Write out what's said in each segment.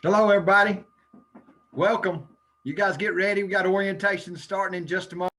Hello, everybody. Welcome. You guys get ready. We got orientation starting in just a moment.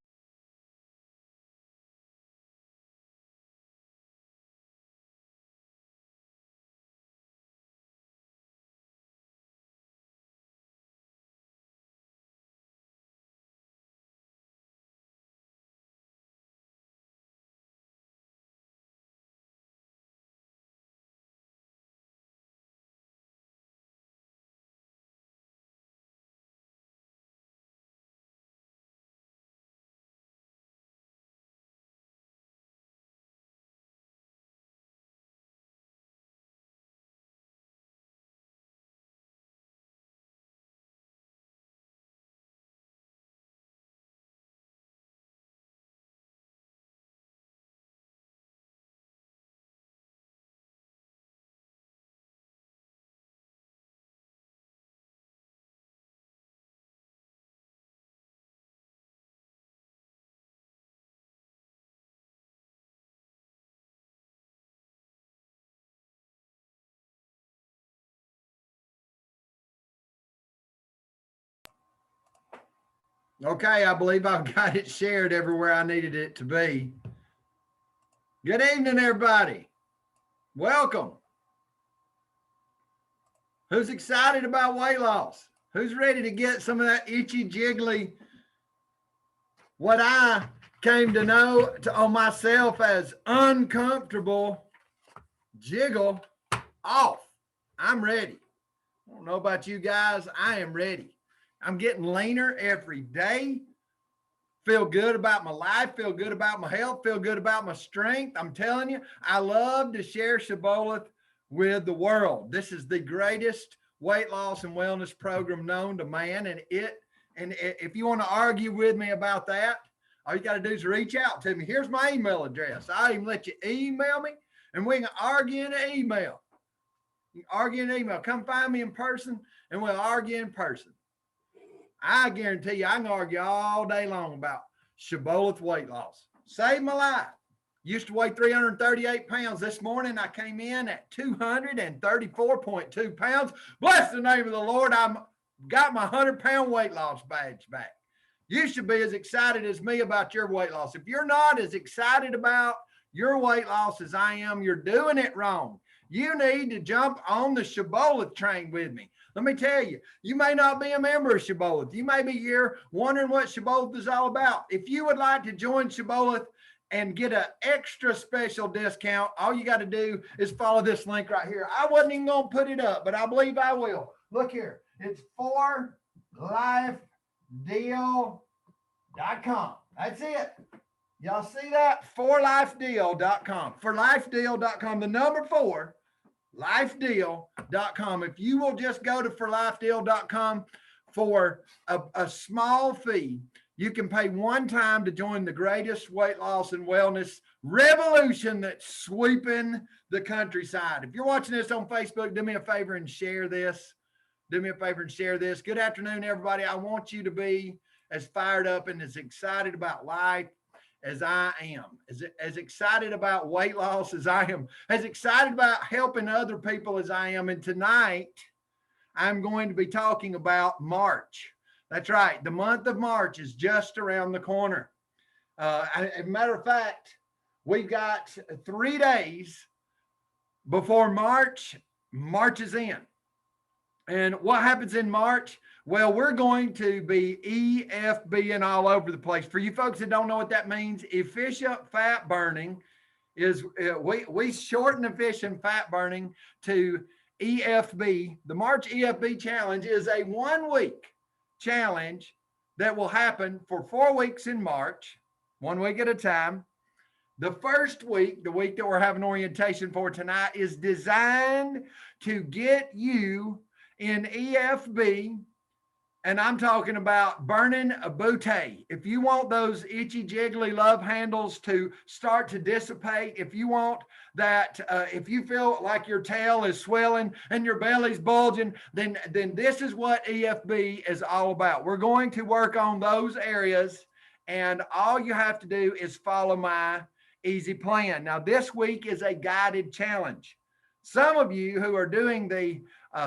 Okay, I believe I've got it shared everywhere I needed it to be. Good evening, everybody. Welcome. Who's excited about weight loss? Who's ready to get some of that itchy, jiggly, what I came to know on myself as uncomfortable jiggle off? I'm ready. I don't know about you guys. I am ready. I'm getting leaner every day. Feel good about my life, feel good about my health, feel good about my strength. I'm telling you, I love to share Shibboleth with the world. This is the greatest weight loss and wellness program known to man. And if you want to argue with me about that, all you got to do is reach out to me. Here's my email address. I'll even let you email me and we can argue in an email. You can argue in an email. Come find me in person and we'll argue in person. I guarantee you, I can argue all day long about Shibboleth weight loss. Saved my life. Used to weigh 338 pounds. This morning, I came in at 234.2 pounds. Bless the name of the Lord. I got my 100-pound weight loss badge back. You should be as excited as me about your weight loss. If you're not as excited about your weight loss as I am, you're doing it wrong. You need to jump on the Shibboleth train with me. Let me tell you, you may not be a member of Shibboleth. You may be here wondering what Shibboleth is all about. If you would like to join Shibboleth and get an extra special discount, all you got to do is follow this link right here. I wasn't even going to put it up, but I believe I will. Look here. It's forlifedeal.com. That's it. Y'all see that? Forlifedeal.com. Forlifedeal.com. The number 4. Lifedeal.com. If you will just go to forlifedeal.com for a small fee, you can pay one time to join the greatest weight loss and wellness revolution that's sweeping the countryside. If you're watching this on Facebook, do me a favor and share this. Do me a favor and share this. Good afternoon, everybody. I want you to be as fired up and as excited about life as I am, as excited about weight loss as I am, as excited about helping other people as I am. And tonight, I'm going to be talking about March. That's right. The month of March is just around the corner. As a matter of fact, we've got 3 days before March is in. And what happens in March? Well, we're going to be EFBing all over the place. For you folks that don't know what that means, efficient fat burning is, we shorten efficient fat burning to EFB. The March EFB challenge is a 1-week challenge that will happen for 4 weeks in March, 1 week at a time. The first week, the week that we're having orientation for tonight, is designed to get you in EFB. And I'm talking about burning a booty. If you want those itchy, jiggly love handles to start to dissipate, if you want that, if you feel like your tail is swelling and your belly's bulging, then this is what EFB is all about. We're going to work on those areas, and all you have to do is follow my easy plan. Now, this week is a guided challenge. some of you who are doing the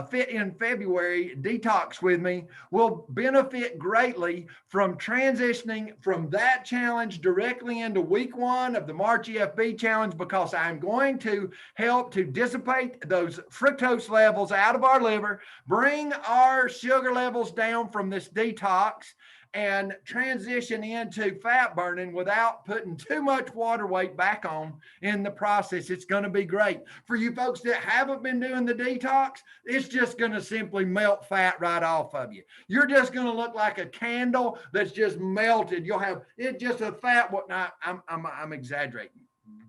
Fit in February detox with me will benefit greatly from transitioning from that challenge directly into week 1 of the March EFB challenge, because I'm going to help to dissipate those fructose levels out of our liver, bring our sugar levels down from this detox, and transition into fat burning without putting too much water weight back on in the process. It's going to be great. For you folks that haven't been doing the detox, it's just going to simply melt fat right off of you. You're just going to look like a candle that's just melted. You'll have it just a fat, whatnot. I'm exaggerating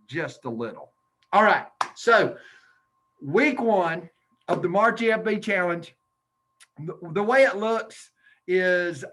just a little. All right. So week 1 of the March EFB challenge, the way it looks is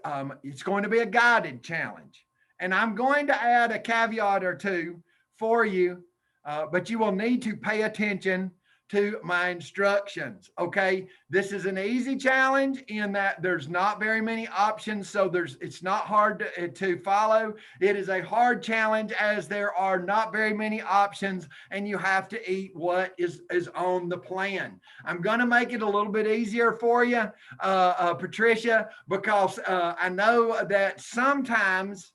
it's going to be a guided challenge, and I'm going to add a caveat or two for you, but you will need to pay attention to my instructions. Okay, this is an easy challenge in that there's not very many options, so it's not hard to follow. It is a hard challenge as there are not very many options, and you have to eat what is on the plan. I'm going to make it a little bit easier for you, Patricia, because I know that sometimes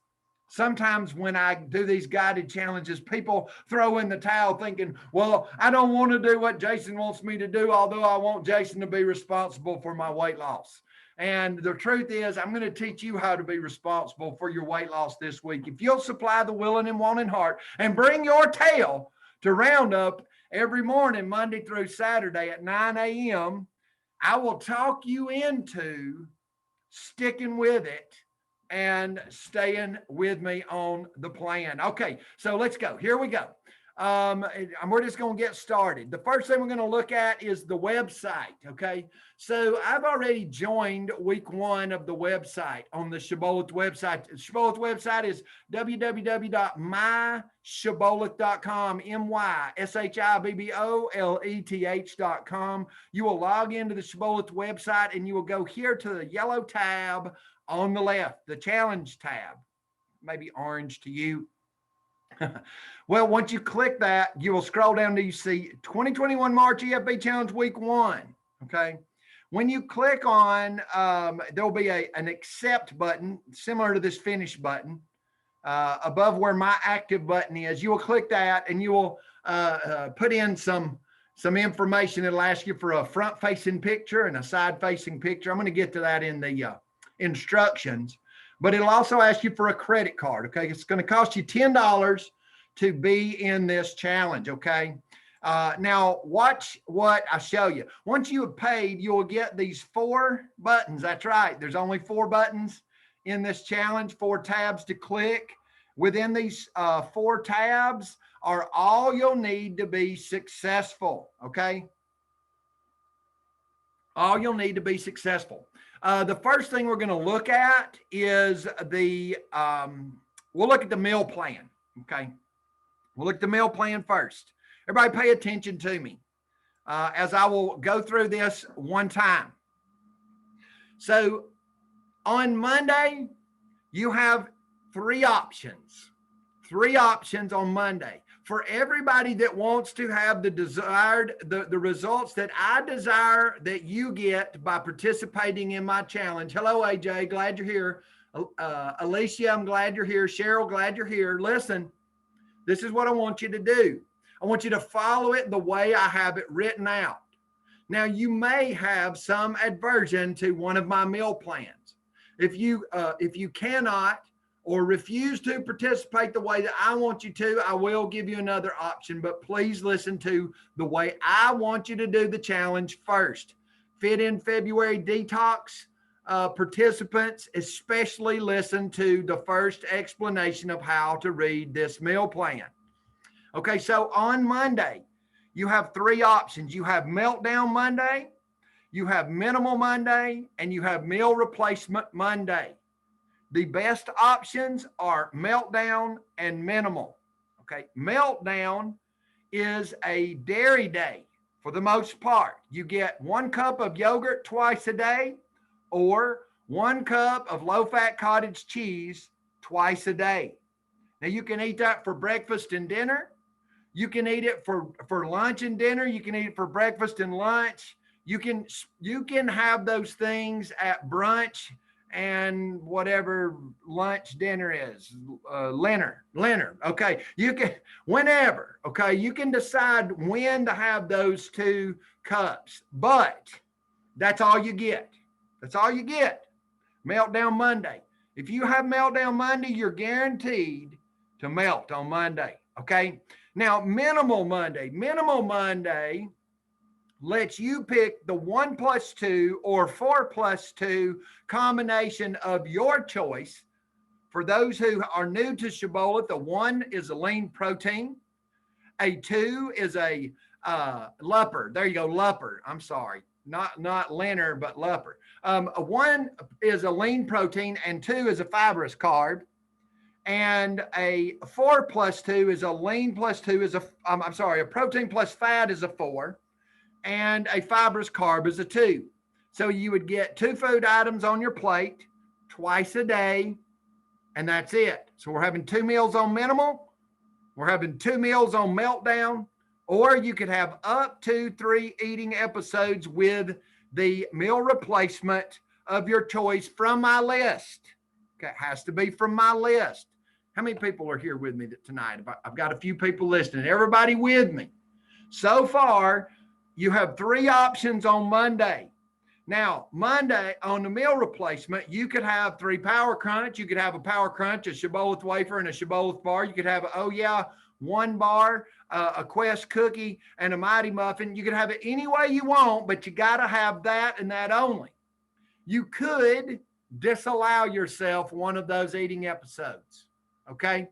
when I do these guided challenges, people throw in the towel thinking, well, I don't want to do what Jason wants me to do, although I want Jason to be responsible for my weight loss. And the truth is, I'm going to teach you how to be responsible for your weight loss this week. If you'll supply the willing and wanting heart and bring your tail to Roundup every morning, Monday through Saturday at 9 a.m., I will talk you into sticking with it and staying with me on the plan. Okay, so let's go. Here we go. We're just going to get started. The first thing we're going to look at is the website. Okay, so I've already joined week 1 of the website on the Shibboleth website. The Shibboleth website is www.myshibboleth.com, MYSHIBBOLETH.com. You will log into the Shibboleth website and you will go here to the yellow tab on the left, the challenge tab, maybe orange to you. Well, once you click that, you will scroll down to you see 2021 March EFB Challenge Week 1. Okay. When you click on, there'll be an accept button similar to this finish button above where my active button is. You will click that and you will put in some information. It'll ask you for a front facing picture and a side facing picture. I'm going to get to that in the instructions, but it'll also ask you for a credit card. Okay, it's going to cost you $10 to be in this challenge. Okay, now watch what I show you. Once you have paid, you will get these 4 buttons. That's right, there's only 4 buttons in this challenge, 4 tabs to click. Within these 4 tabs are all you'll need to be successful. Okay, all you'll need to be successful. The first thing we're going to look at is we'll look at the meal plan. Okay, we'll look at the meal plan first. Everybody pay attention to me as I will go through this one time. So on Monday, you have 3 options. 3 options on Monday. For everybody that wants to have the results that I desire that you get by participating in my challenge. Hello, AJ, glad you're here. Alicia, I'm glad you're here. Cheryl, glad you're here. Listen, this is what I want you to do. I want you to follow it the way I have it written out. Now, you may have some aversion to one of my meal plans. If you cannot or refuse to participate the way that I want you to, I will give you another option, but please listen to the way I want you to do the challenge first. Fit in February detox participants, especially listen to the first explanation of how to read this meal plan. Okay, so on Monday, you have 3 options. You have Meltdown Monday, you have Minimal Monday, and you have Meal Replacement Monday. The best options are Meltdown and Minimal. Okay, Meltdown is a dairy day for the most part. You get 1 cup of yogurt twice a day or 1 cup of low-fat cottage cheese twice a day. Now, you can eat that for breakfast and dinner. You can eat it for lunch and dinner. You can eat it for breakfast and lunch. You can have those things at brunch and whatever lunch dinner is, dinner. Okay, you can whenever. Okay, you can decide when to have those 2 cups, but that's all you get. That's all you get. Meltdown Monday. If you have Meltdown Monday, you're guaranteed to melt on Monday. Okay. Now, Minimal Monday. Minimal Monday lets you pick the 1 + 2 or 4 + 2 combination of your choice. For those who are new to Shibboleth, the 1 is a lean protein. A 2 is a Lupper. There you go, Lupper. I'm sorry. Not Leonard, but Lupper. 1 is a lean protein and 2 is a fibrous carb. And a 4 + 2 is a lean + 2 is a protein plus fat is a 4, and a fibrous carb is a 2. So you would get 2 food items on your plate twice a day, and that's it. So we're having 2 meals on minimal, we're having 2 meals on meltdown, or you could have up to 3 eating episodes with the meal replacement of your choice from my list. Okay, it has to be from my list. How many people are here with me tonight? I've got a few people listening. Everybody with me? So far, you have 3 options on Monday. Now, Monday on the meal replacement, you could have 3 Power Crunch. You could have a Power Crunch, a Shibboleth wafer, and a Shibboleth bar. You could have a 1 bar, a Quest cookie, and a Mighty Muffin. You could have it any way you want, but you got to have that and that only. You could disallow yourself one of those eating episodes. Okay.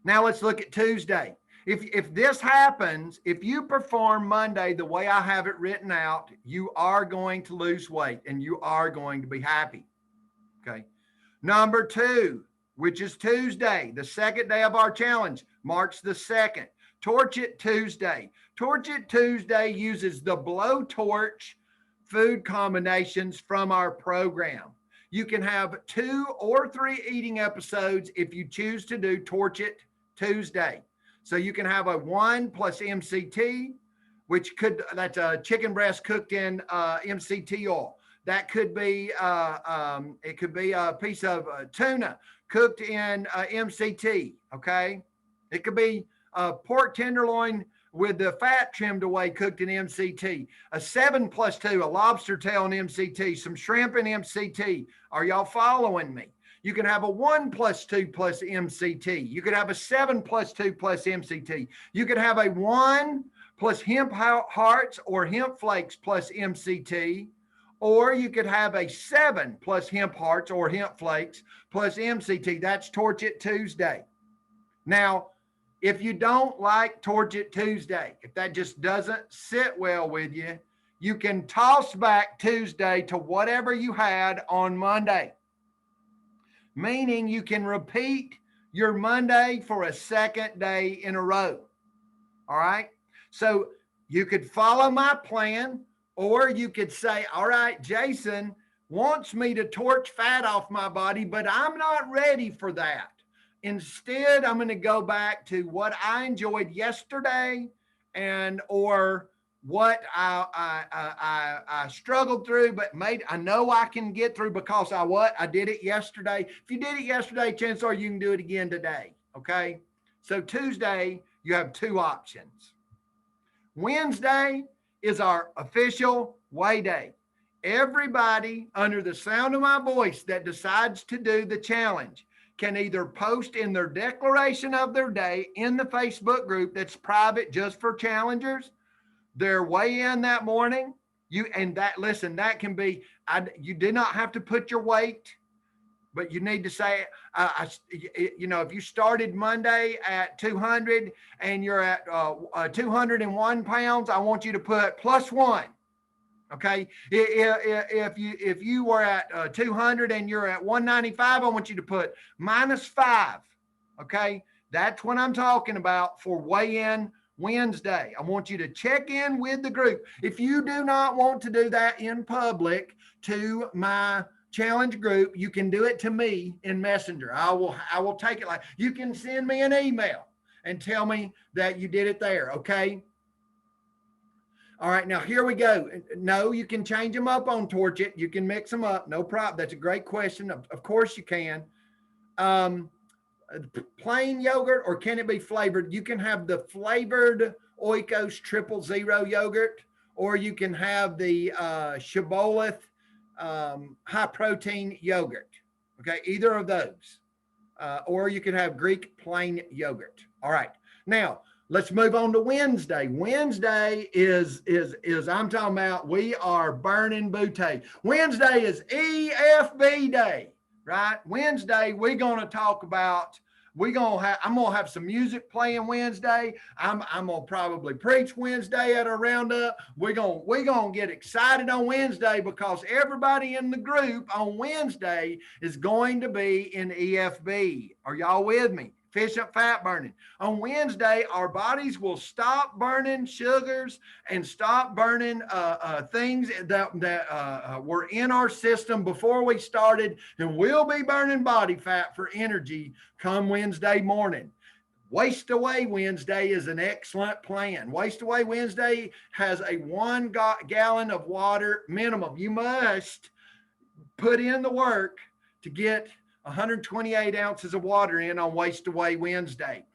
Now let's look at Tuesday. If this happens, if you perform Monday the way I have it written out, you are going to lose weight and you are going to be happy. Okay. Number 2, which is Tuesday, the second day of our challenge, March the 2nd. Torch It Tuesday. Torch It Tuesday uses the blowtorch food combinations from our program. You can have 2 or 3 eating episodes if you choose to do Torch It Tuesday. So you can have a 1 + MCT, that's a chicken breast cooked in MCT oil. That could be, it could be a piece of tuna cooked in MCT, okay? It could be pork tenderloin with the fat trimmed away, cooked in MCT, a 7 + 2, a lobster tail in MCT, some shrimp in MCT. Are y'all following me? You can have a 1 + 2 + MCT. You could have a 7 + 2 + MCT. You could have a 1 + hemp hearts or hemp flakes plus MCT, or you could have a 7 + hemp hearts or hemp flakes plus MCT. That's Torch It Tuesday. Now, if you don't like Torch It Tuesday, if that just doesn't sit well with you, you can toss back Tuesday to whatever you had on Monday. Meaning you can repeat your Monday for a second day in a row. All right. So you could follow my plan, or you could say, all right, Jason wants me to torch fat off my body, but I'm not ready for that. Instead, I'm going to go back to what I enjoyed yesterday or what I struggled through, but I know I can get through because I did it yesterday. If you did it yesterday, chances are you can do it again today. Okay. So Tuesday, you have 2 options. Wednesday is our official weigh day. Everybody under the sound of my voice that decides to do the challenge can either post in their declaration of their day in the Facebook group that's private just for challengers, their weigh-in that morning. That can be, you did not have to put your weight, but you need to say, if you started Monday at 200 and you're at 201 pounds, I want you to put +1. Okay. If you were at 200 and you're at 195, I want you to put -5. Okay. That's what I'm talking about for weigh-in Wednesday. I want you to check in with the group. If you do not want to do that in public to my challenge group, you can do it to me in Messenger. I will take it. Like, you can send me an email and tell me that you did it there, okay? All right, now here we go. No, you can change them up on Torch It. You can mix them up, no problem. That's a great question. Of course you can. Plain yogurt, or can it be flavored? You can have the flavored Oikos 000 yogurt, or you can have the Shibboleth high protein yogurt. Okay, either of those. Or you can have Greek plain yogurt. All right, now let's move on to Wednesday. Wednesday is I'm talking about, we are burning booty. Wednesday is EFB day, right? Wednesday, we're going to talk about, I'm going to have some music playing Wednesday. I'm going to probably preach Wednesday at a roundup. We're going to get excited on Wednesday because everybody in the group on Wednesday is going to be in EFB. Are y'all with me? Efficient fat burning. On Wednesday, our bodies will stop burning sugars and stop burning things that were in our system before we started, and we'll be burning body fat for energy come Wednesday morning. Waste Away Wednesday is an excellent plan. Waste Away Wednesday has a 1 gallon of water minimum. You must put in the work to get 128 ounces of water in on Waste Away Wednesday.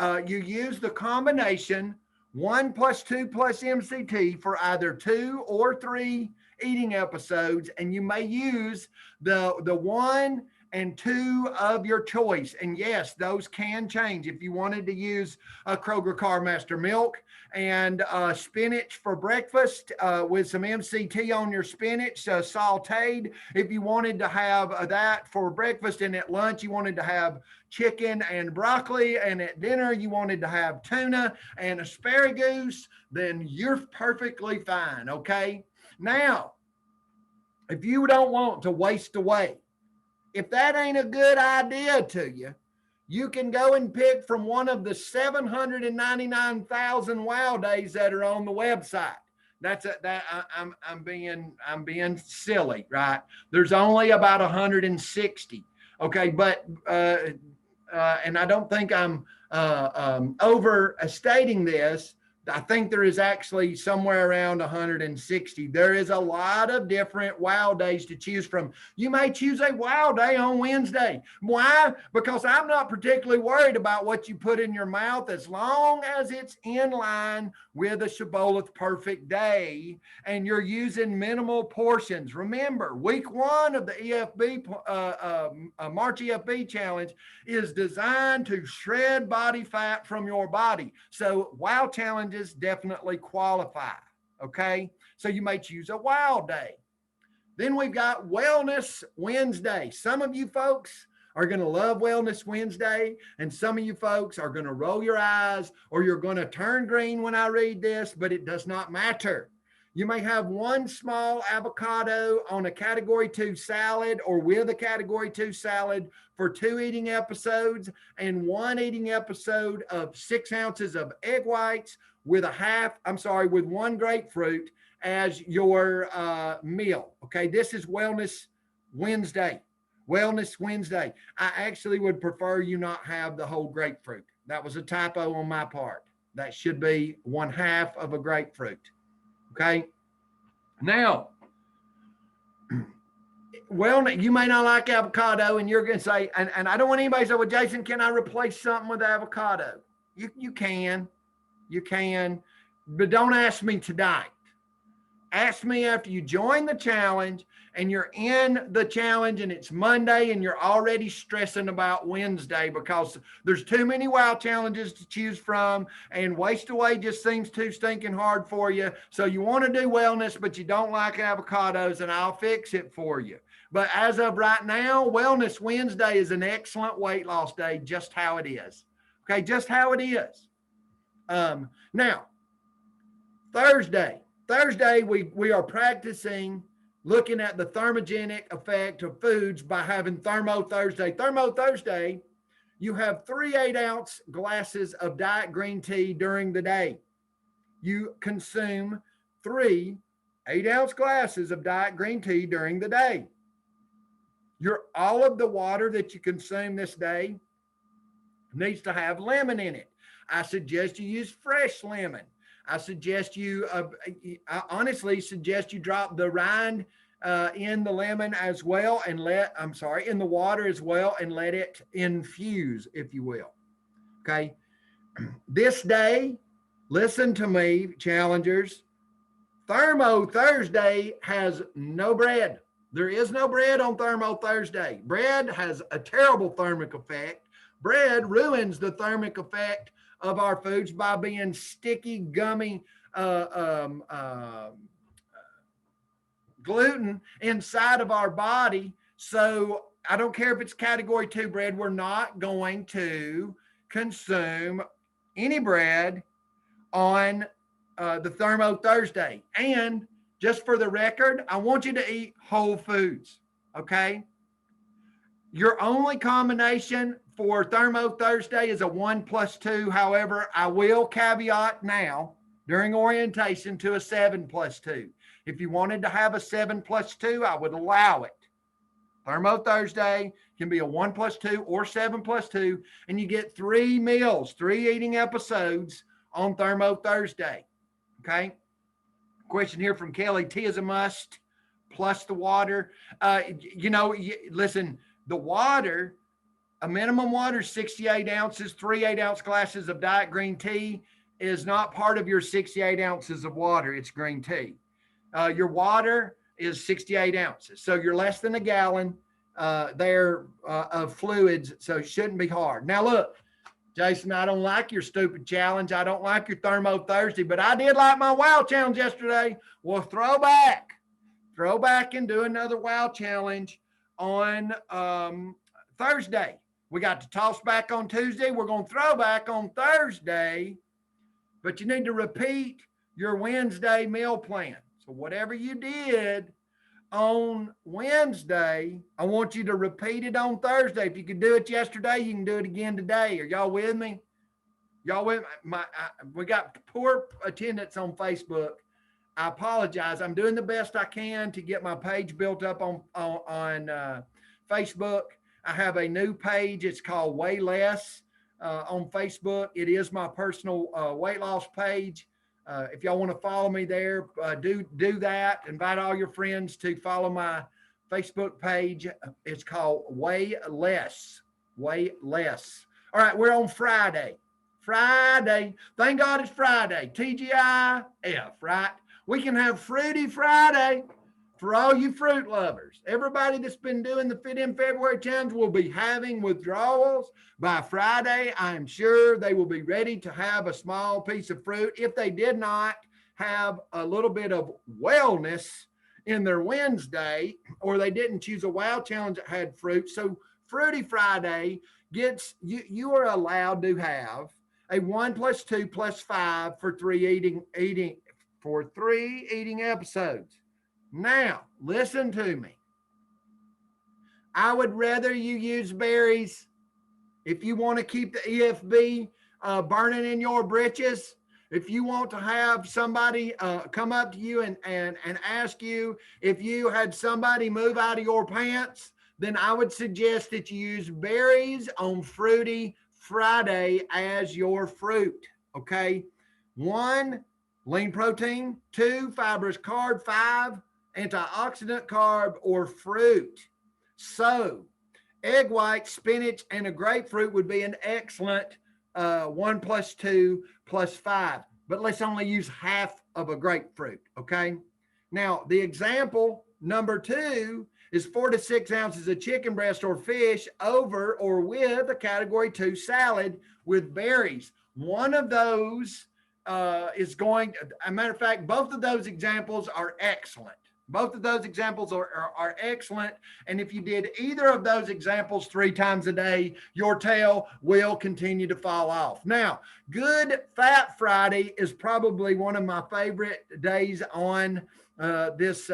You use the combination 1 + 2 + MCT for either 2 or 3 eating episodes, and you may use the 1 and 2 of your choice. And yes, those can change. If you wanted to use a Kroger Carmaster milk and spinach for breakfast with some MCT on your spinach, sauteed. If you wanted to have that for breakfast, and at lunch you wanted to have chicken and broccoli, and at dinner you wanted to have tuna and asparagus, then you're perfectly fine, okay? Now, if you don't want to waste away, if that ain't a good idea to you, you can go and pick from one of the 799,000 wow days that are on the website. I'm being silly, right? There's only about 160. Okay, but and I don't think I'm overstating this. I think there is actually somewhere around 160. There is a lot of different wow days to choose from. You may choose a wow day on Wednesday. Why? Because I'm not particularly worried about what you put in your mouth as long as it's in line with a Shibboleth perfect day and you're using minimal portions. Remember, week 1 of the EFB March EFB challenge is designed to shred body fat from your body. So wow challenges definitely qualify. Okay, so you may choose a wow day. Then we've got Wellness Wednesday. Some of you folks are going to love Wellness Wednesday, and some of you folks are going to roll your eyes, or you're going to turn green when I read this, but it does not matter. You may have 1 small avocado on a category 2 salad, or with a category 2 salad, for 2 eating episodes, and 1 eating episode of 6 ounces of egg whites with 1 grapefruit as your meal. Okay, this is Wellness Wednesday. Wellness Wednesday. I actually would prefer you not have the whole grapefruit. That was a typo on my part. That should be 1/2 of a grapefruit. Okay. Now, well, you may not like avocado, and you're going to say, and I don't want anybody to say, well, Jason, can I replace something with avocado? You can, but don't ask me tonight. Ask me after you join the challenge and you're in the challenge and it's Monday and you're already stressing about Wednesday because there's too many wow challenges to choose from and Waste Away just seems too stinking hard for you. So you want to do wellness, but you don't like avocados, and I'll fix it for you. But as of right now, Wellness Wednesday is an excellent weight loss day, just how it is. Okay, just how it is. Now, Thursday, we are practicing looking at the thermogenic effect of foods by having Thermo Thursday. Thermo Thursday, you have 3 8-ounce glasses of diet green tea during the day. You consume 3 8-ounce glasses of diet green tea during the day. All of the water that you consume this day needs to have lemon in it. I suggest you use fresh lemon. I suggest you, I honestly suggest you drop the rind in the lemon as well, and in the water as well, and let it infuse, if you will. Okay. This day, listen to me, challengers. Thermo Thursday has no bread. There is no bread on Thermo Thursday. Bread has a terrible thermic effect. Bread ruins the thermic effect of our foods by being sticky, gummy, gluten inside of our body. So I don't care if it's category 2 bread, we're not going to consume any bread on the Thermo Thursday. And just for the record, I want you to eat whole foods, okay? Your only combination for Thermo Thursday is a 1+2. However, I will caveat now during orientation to a 7+2. If you wanted to have a 7+2, I would allow it. Thermo Thursday can be a 1+2 or 7+2, and you get 3 meals, 3 eating episodes on Thermo Thursday. Okay. Question here from Kelly: tea is a must plus the water. Listen, the water, a minimum water, 68 ounces, 3 8-ounce glasses of diet green tea is not part of your 68 ounces of water. It's green tea. Your water is 68 ounces. So you're less than a gallon there of fluids. So it shouldn't be hard. Now look, Jason, I don't like your stupid challenge. I don't like your Thermo Thursday, but I did like my WOW challenge yesterday. Well, throw back and do another WOW challenge on Thursday. We got to toss back on Tuesday. We're going to throw back on Thursday, but you need to repeat your Wednesday meal plan. So whatever you did on Wednesday, I want you to repeat it on Thursday. If you could do it yesterday, you can do it again today. Are y'all with me? Y'all with me? We got poor attendance on Facebook. I apologize. I'm doing the best I can to get my page built up on Facebook. I have a new page. It's called Way Less on Facebook. It is my personal weight loss page. If y'all want to follow me there, do that. Invite all your friends to follow my Facebook page. It's called Way Less. Way Less. All right, we're on Friday. Thank God it's Friday. TGIF, right? We can have Fruity Friday for all you fruit lovers. Everybody that's been doing the Fit in February challenge will be having withdrawals. By Friday, I'm sure they will be ready to have a small piece of fruit. If they did not have a little bit of wellness in their Wednesday, or they didn't choose a WOW challenge that had fruit. So Fruity Friday gets, you are allowed to have a 1+2 + 5 for 3 eating episodes. Now, listen to me. I would rather you use berries if you want to keep the EFB burning in your britches. If you want to have somebody come up to you and ask you if you had somebody move out of your pants, then I would suggest that you use berries on Fruity Friday as your fruit. Okay. 1, lean protein. 2, fibrous carb. 5, antioxidant carb or fruit. So egg white, spinach, and a grapefruit would be an excellent 1+2 + 5. But let's only use half of a grapefruit, okay? Now, the example number 2 is 4 to 6 ounces of chicken breast or fish over or with a category 2 salad with berries. One of those is going, a matter of fact, both of those examples are excellent. Both of those examples are excellent. And if you did either of those examples 3 times a day, your tail will continue to fall off. Now, Good Fat Friday is probably one of my favorite days on this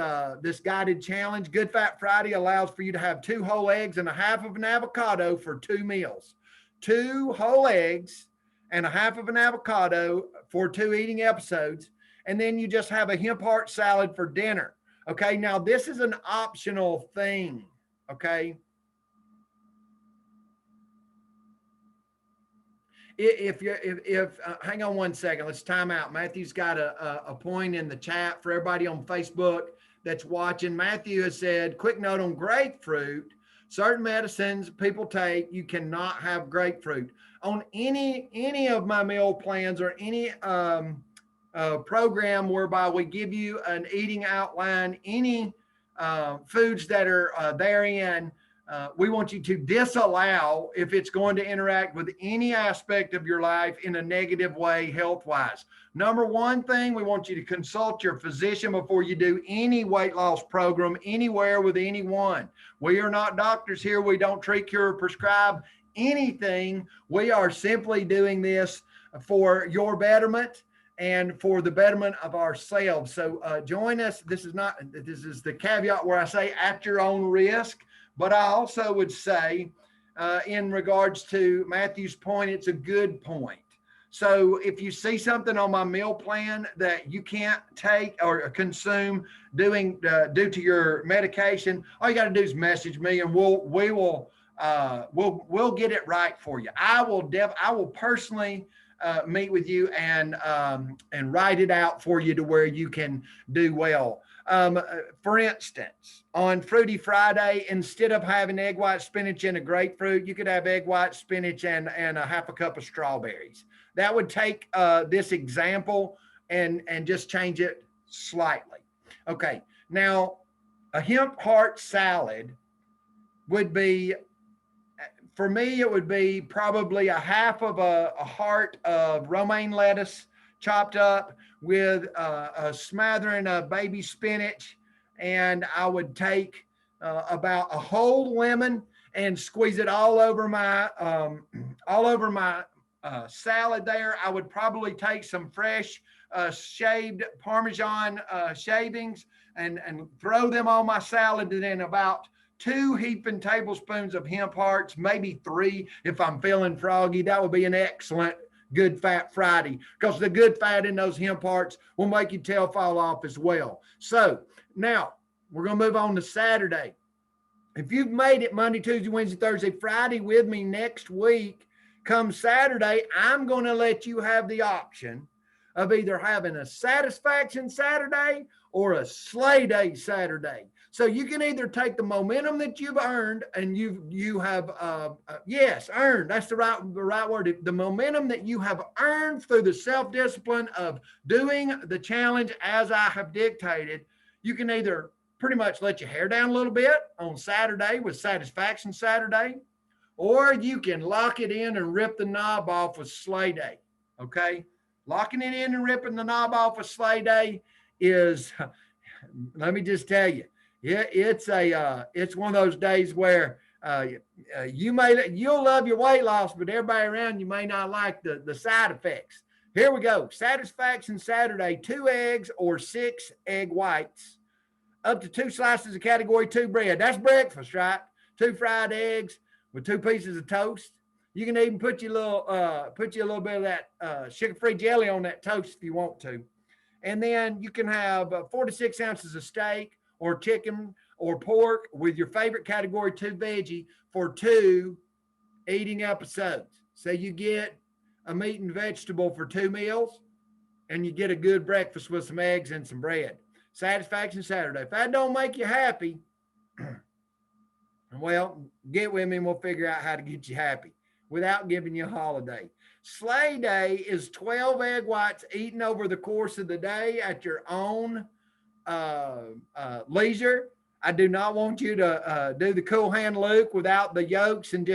guided challenge. Good Fat Friday allows for you to have 2 whole eggs and a half of an avocado for 2 meals. 2 whole eggs and a half of an avocado for 2 eating episodes. And then you just have a hemp heart salad for dinner. Okay, now this is an optional thing, okay? If hang on one second, let's time out. Matthew's got a point in the chat for everybody on Facebook that's watching. Matthew has said, quick note on grapefruit. Certain medicines people take, you cannot have grapefruit. On any of my meal plans or any program whereby we give you an eating outline, any foods that are therein, we want you to disallow if it's going to interact with any aspect of your life in a negative way health-wise. Number one thing, we want you to consult your physician before you do any weight loss program anywhere with anyone. We are not doctors here. We don't treat, cure, or prescribe anything. We are simply doing this for your betterment and for the betterment of ourselves. So join us. This is the caveat where I say at your own risk. But I also would say, in regards to Matthew's point, it's a good point. So if you see something on my meal plan that you can't take or consume due to your medication, all you got to do is message me, and we'll get it right for you. I will personally meet with you and write it out for you to where you can do well. For instance, on Fruity Friday, instead of having egg white, spinach, and a grapefruit, you could have egg white, spinach, and a half a cup of strawberries. That would take this example and just change it slightly. Okay, now a hemp heart salad would be, for me, it would be probably a half of a heart of romaine lettuce chopped up with a smattering of baby spinach, and I would take about a whole lemon and squeeze it all over my salad there. I would probably take some fresh shaved Parmesan shavings and throw them on my salad, and then about 2 heaping tablespoons of hemp hearts, maybe 3 if I'm feeling froggy. That would be an excellent good fat Friday, because the good fat in those hemp hearts will make your tail fall off as well. So now we're going to move on to Saturday. If you've made it Monday, Tuesday, Wednesday, Thursday, Friday with me next week, come Saturday, I'm going to let you have the option of either having a Satisfaction Saturday or a Slay Day Saturday. So you can either take the momentum that you've earned, and you have earned. That's the right word. The momentum that you have earned through the self-discipline of doing the challenge as I have dictated. You can either pretty much let your hair down a little bit on Saturday with Satisfaction Saturday, or you can lock it in and rip the knob off with Slay Day. Okay, locking it in and ripping the knob off with Slay Day is, let me just tell you. It's one of those days where you'll love your weight loss, but everybody around you may not like the side effects. Here we go. Satisfaction Saturday: 2 eggs or 6 egg whites, up to 2 slices of category 2 bread. That's breakfast, right? 2 fried eggs with 2 pieces of toast. You can even put you a little bit of that sugar-free jelly on that toast if you want to. And then you can have 4 to 6 ounces of steak or chicken or pork with your favorite category 2 veggie for 2 eating episodes. So you get a meat and vegetable for 2 meals, and you get a good breakfast with some eggs and some bread. Satisfaction Saturday. If that don't make you happy, well, get with me and we'll figure out how to get you happy without giving you a holiday. Slay Day is 12 egg whites eaten over the course of the day at your own leisure. I do not want you to do the cool hand Luke without the yolks and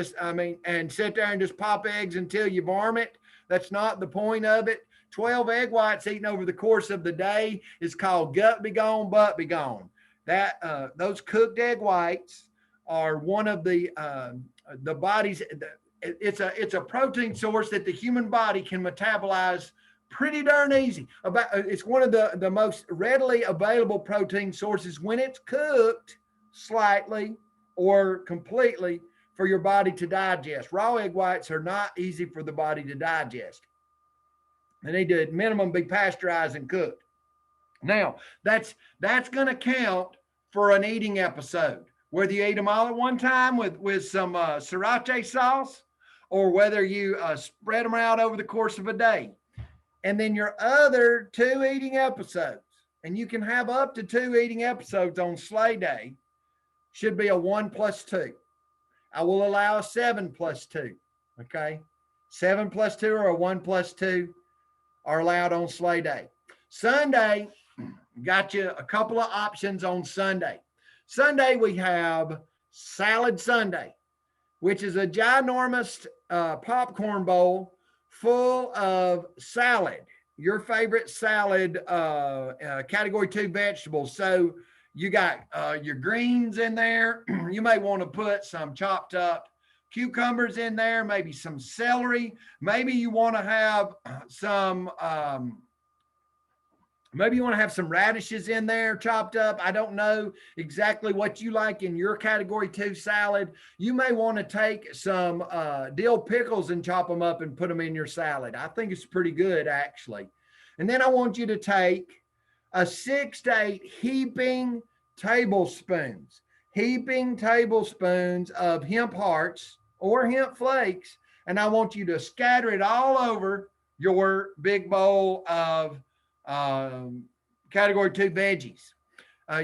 and sit there and just pop eggs until you vomit. That's not the point of it. 12 egg whites eaten over the course of the day is called gut be gone, butt be gone. Those cooked egg whites are one of the body's. It's a protein source that the human body can metabolize pretty darn easy. It's one of the most readily available protein sources when it's cooked slightly or completely for your body to digest. Raw egg whites are not easy for the body to digest. They need to at minimum be pasteurized and cooked. Now, that's going to count for an eating episode, whether you eat them all at one time with some sriracha sauce, or whether you spread them out over the course of a day. And then your other 2 eating episodes, and you can have up to 2 eating episodes on sleigh day, should be a 1 plus 2. I will allow a 7 plus 2. Okay. 7 plus 2 or a 1 plus 2 are allowed on sleigh day. Sunday, got you a couple of options on Sunday. Sunday, we have Salad Sunday, which is a ginormous popcorn bowl full of salad, your favorite salad, category 2 vegetables. So you got your greens in there. You may want to put some chopped up cucumbers in there, maybe some celery. Maybe you want to have some radishes in there chopped up. I don't know exactly what you like in your category 2 salad. You may want to take some dill pickles and chop them up and put them in your salad. I think it's pretty good, actually. And then I want you to take a 6 to 8 heaping tablespoons of hemp hearts or hemp flakes. And I want you to scatter it all over your big bowl of category 2 veggies.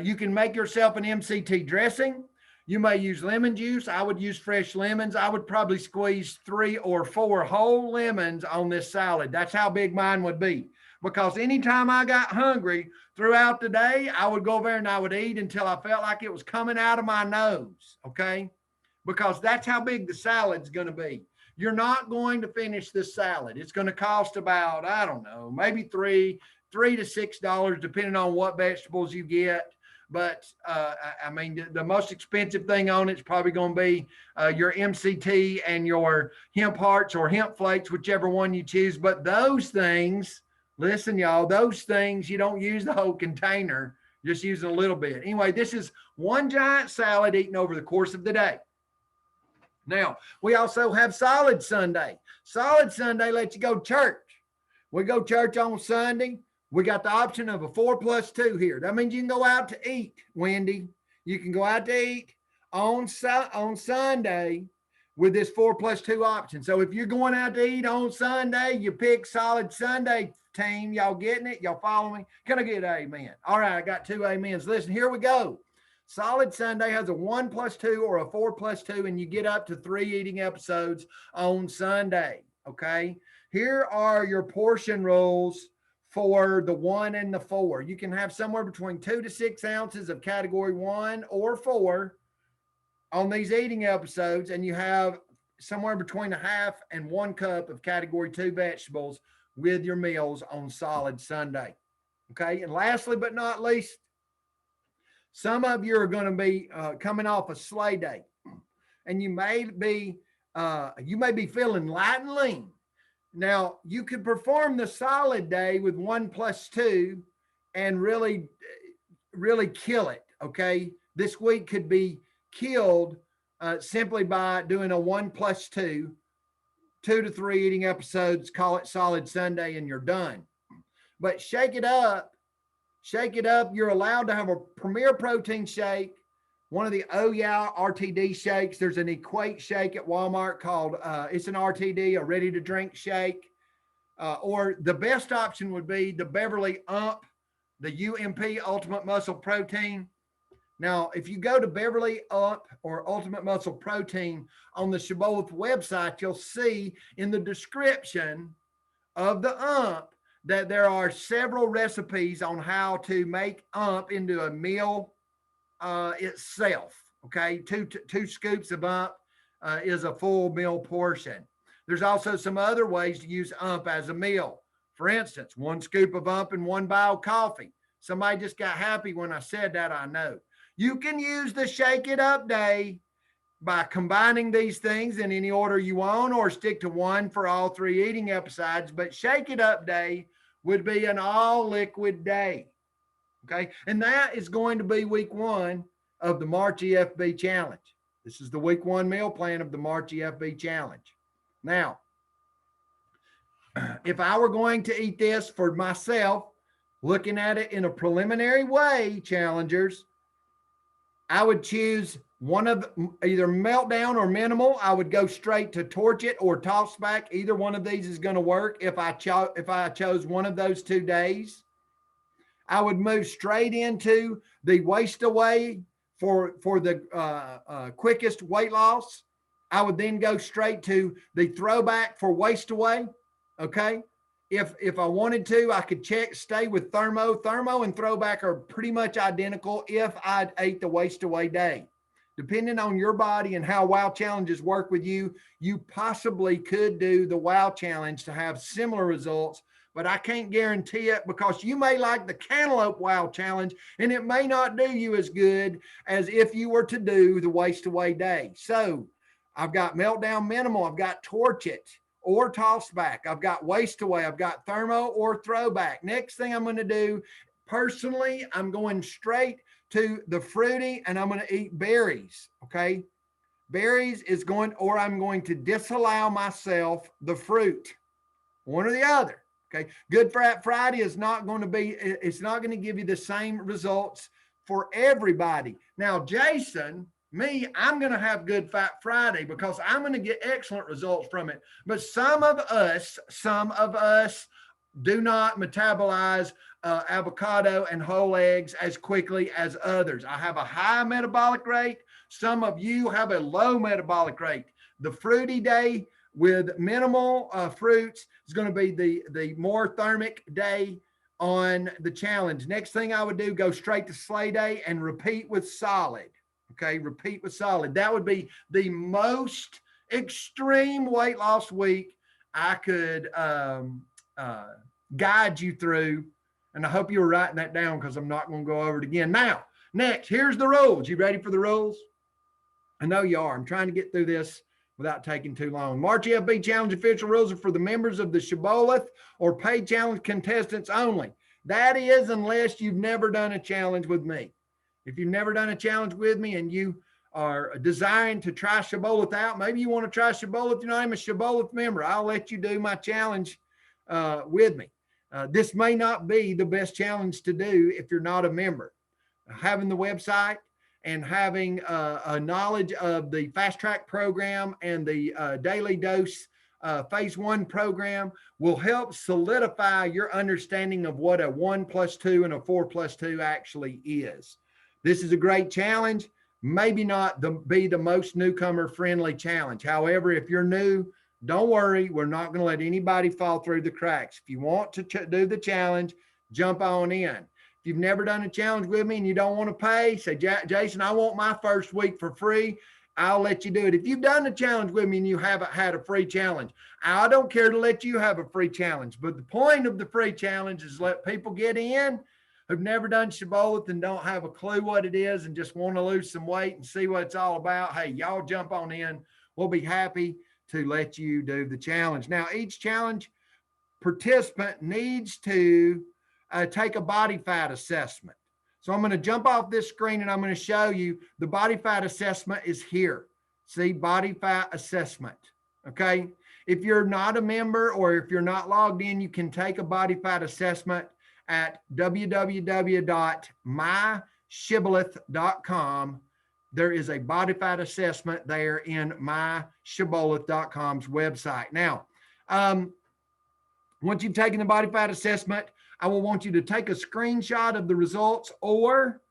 You can make yourself an MCT dressing. You may use lemon juice. I would use fresh lemons. I would probably squeeze 3 or 4 whole lemons on this salad. That's how big mine would be. Because anytime I got hungry throughout the day, I would go over there and I would eat until I felt like it was coming out of my nose. Okay. Because that's how big the salad's going to be. You're not going to finish this salad. It's going to cost about, I don't know, maybe $3 to $6, depending on what vegetables you get. But I mean, the most expensive thing on it's probably going to be your MCT and your hemp hearts or hemp flakes, whichever one you choose. But those things, listen, y'all, those things, you don't use the whole container, just use a little bit. Anyway, this is one giant salad eaten over the course of the day. Now, we also have Solid Sunday. Solid Sunday lets you go to church. We go to church on Sunday. We got the option of a 4 plus 2 here. That means you can go out to eat, Wendy. You can go out to eat on Sunday with this 4 plus 2 option. So if you're going out to eat on Sunday, you pick Solid Sunday team. Y'all getting it? Y'all follow me? Can I get an amen? All right, I got 2 amens. Listen, here we go. Solid Sunday has a 1 plus 2 or a 4 plus 2, and you get up to 3 eating episodes on Sunday. Okay. Here are your portion rules for the 1 and the 4. You can have somewhere between 2 to 6 ounces of category 1 or 4 on these eating episodes, and you have somewhere between a half and 1 cup of category 2 vegetables with your meals on Solid Sunday. Okay. And lastly, but not least, some of you are going to be coming off a sleigh day, and you may be feeling light and lean. Now, you could perform the solid day with 1 plus 2 and really kill it. Okay, this week could be killed simply by doing a 1 plus 2, 2 to 3 eating episodes. Call it Solid Sunday, and you're done. But shake it up. Shake it up. You're allowed to have a Premier Protein shake, one of the Oh Yeah RTD shakes. There's an Equate shake at Walmart called, it's an RTD, a ready to drink shake. Or the best option would be the Beverly UMP, the UMP Ultimate Muscle Protein. Now, if you go to Beverly UMP or Ultimate Muscle Protein on the Shibboleth website, you'll see in the description of the UMP that there are several recipes on how to make UMP into a meal itself. Okay, two scoops of UMP is a full meal portion. There's also some other ways to use UMP as a meal. For instance, 1 scoop of UMP and 1 bio coffee. Somebody just got happy when I said that, I know. You can use the Shake It Up Day by combining these things in any order you want, or stick to 1 for all 3 eating episodes. But Shake It Up Day would be an all liquid day. Okay. And that is going to be week 1 of the March EFB challenge. This is the week 1 meal plan of the March EFB challenge. Now, if I were going to eat this for myself, looking at it in a preliminary way, challengers, I would choose one of either meltdown or minimal. I would go straight to torch it or toss back. Either one of these is going to work if I chose one of those 2 days. I would move straight into the waste away for the quickest weight loss. I would then go straight to the throwback for waste away. Okay. If I wanted to, I could stay with thermo. Thermo and throwback are pretty much identical if I ate the waste away day. Depending on your body and how WOW challenges work with you, you possibly could do the WOW challenge to have similar results, but I can't guarantee it because you may like the cantaloupe WOW challenge and it may not do you as good as if you were to do the waste away day. So I've got meltdown minimal, I've got torch it or toss back, I've got waste away, I've got thermo or throwback. Next thing I'm going to do, personally, I'm going straight to the fruity and I'm going to eat berries. Okay. Berries is going, or I'm going to disallow myself the fruit, one or the other. Okay. Good Fat Friday is not going to be, it's not going to give you the same results for everybody. Now, Jason, me, I'm going to have Good Fat Friday because I'm going to get excellent results from it. But some of us do not metabolize avocado and whole eggs as quickly as others. I have a high metabolic rate. Some of you have a low metabolic rate. The fruity day with minimal fruits is going to be the more thermic day on the challenge. Next thing I would do, go straight to sleigh day and repeat with solid. Okay, repeat with solid. That would be the most extreme weight loss week I could guide you through. And I hope you were writing that down because I'm not going to go over it again. Now, next, here's the rules. You ready for the rules? I know you are. I'm trying to get through this without taking too long. March EFB Challenge official rules are for the members of the Shibboleth or paid challenge contestants only. That is, unless you've never done a challenge with me. If you've never done a challenge with me and you are desiring to try Shibboleth out, maybe you want to try Shibboleth, you're not even a Shibboleth member, I'll let you do my challenge with me. This may not be the best challenge to do if you're not a member. Having the website and having a knowledge of the fast track program and the daily dose phase 1 program will help solidify your understanding of what a 1+2 and a 4+2 actually is. This is a great challenge, maybe not be the most newcomer friendly challenge. However, if you're new, don't worry, we're not going to let anybody fall through the cracks. If you want to do the challenge, jump on in. If you've never done a challenge with me and you don't want to pay, say, Jason, I want my first week for free. I'll let you do it. If you've done the challenge with me and you haven't had a free challenge, I don't care to let you have a free challenge. But the point of the free challenge is let people get in who've never done Shibboleth and don't have a clue what it is and just want to lose some weight and see what it's all about. Hey, y'all jump on in. We'll be happy to let you do the challenge. Now, each challenge participant needs to take a body fat assessment. So I'm going to jump off this screen and I'm going to show you the body fat assessment is here. See, body fat assessment. Okay. If you're not a member or if you're not logged in, you can take a body fat assessment at www.myshibboleth.com. There is a body fat assessment there in myshibboleth.com's website. Now, once you've taken the body fat assessment, I will want you to take a screenshot of the results, or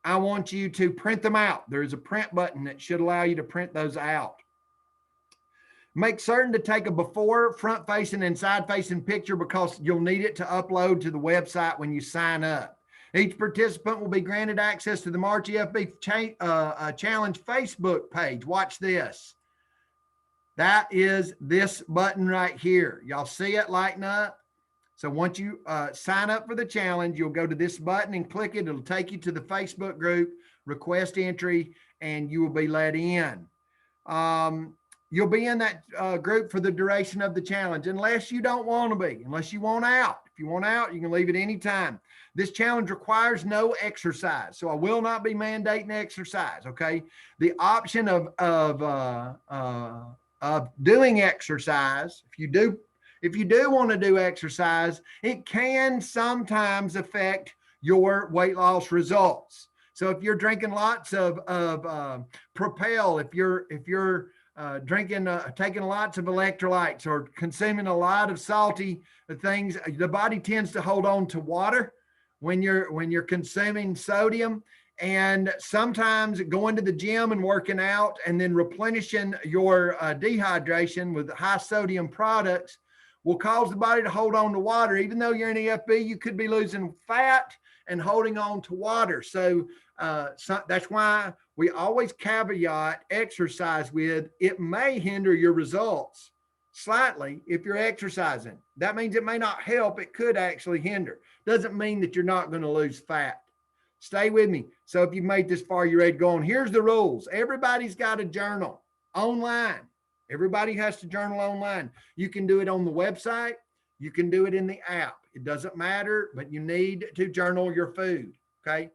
I want you to print them out. There's a print button that should allow you to print those out. Make certain to take a before, front facing and side facing picture because you'll need it to upload to the website when you sign up. Each participant will be granted access to the March EFB Challenge Facebook page. Watch this. That is this button right here. Y'all see it lighting up? So once you sign up for the challenge, you'll go to this button and click it. It'll take you to the Facebook group, request entry, and you will be let in. You'll be in that group for the duration of the challenge, unless you don't want to be, unless you want out. If you want out, you can leave at any time. This challenge requires no exercise, so I will not be mandating exercise, okay? The option of doing exercise, if you do want to do exercise, it can sometimes affect your weight loss results. So if you're drinking lots of Propel, if you're drinking, taking lots of electrolytes or consuming a lot of salty things, the body tends to hold on to water when you're consuming sodium. And sometimes going to the gym and working out and then replenishing your dehydration with high sodium products will cause the body to hold on to water. Even though you're in EFB, you could be losing fat and holding on to water. So that's why we always caveat exercise with, it may hinder your results slightly if you're exercising. That means it may not help. It could actually hinder. Doesn't mean that you're not going to lose fat. Stay with me. So if you've made this far, you're ready to go on. Here's the rules. Everybody's got a journal online. Everybody has to journal online. You can do it on the website. You can do it in the app. It doesn't matter, but you need to journal your food, okay?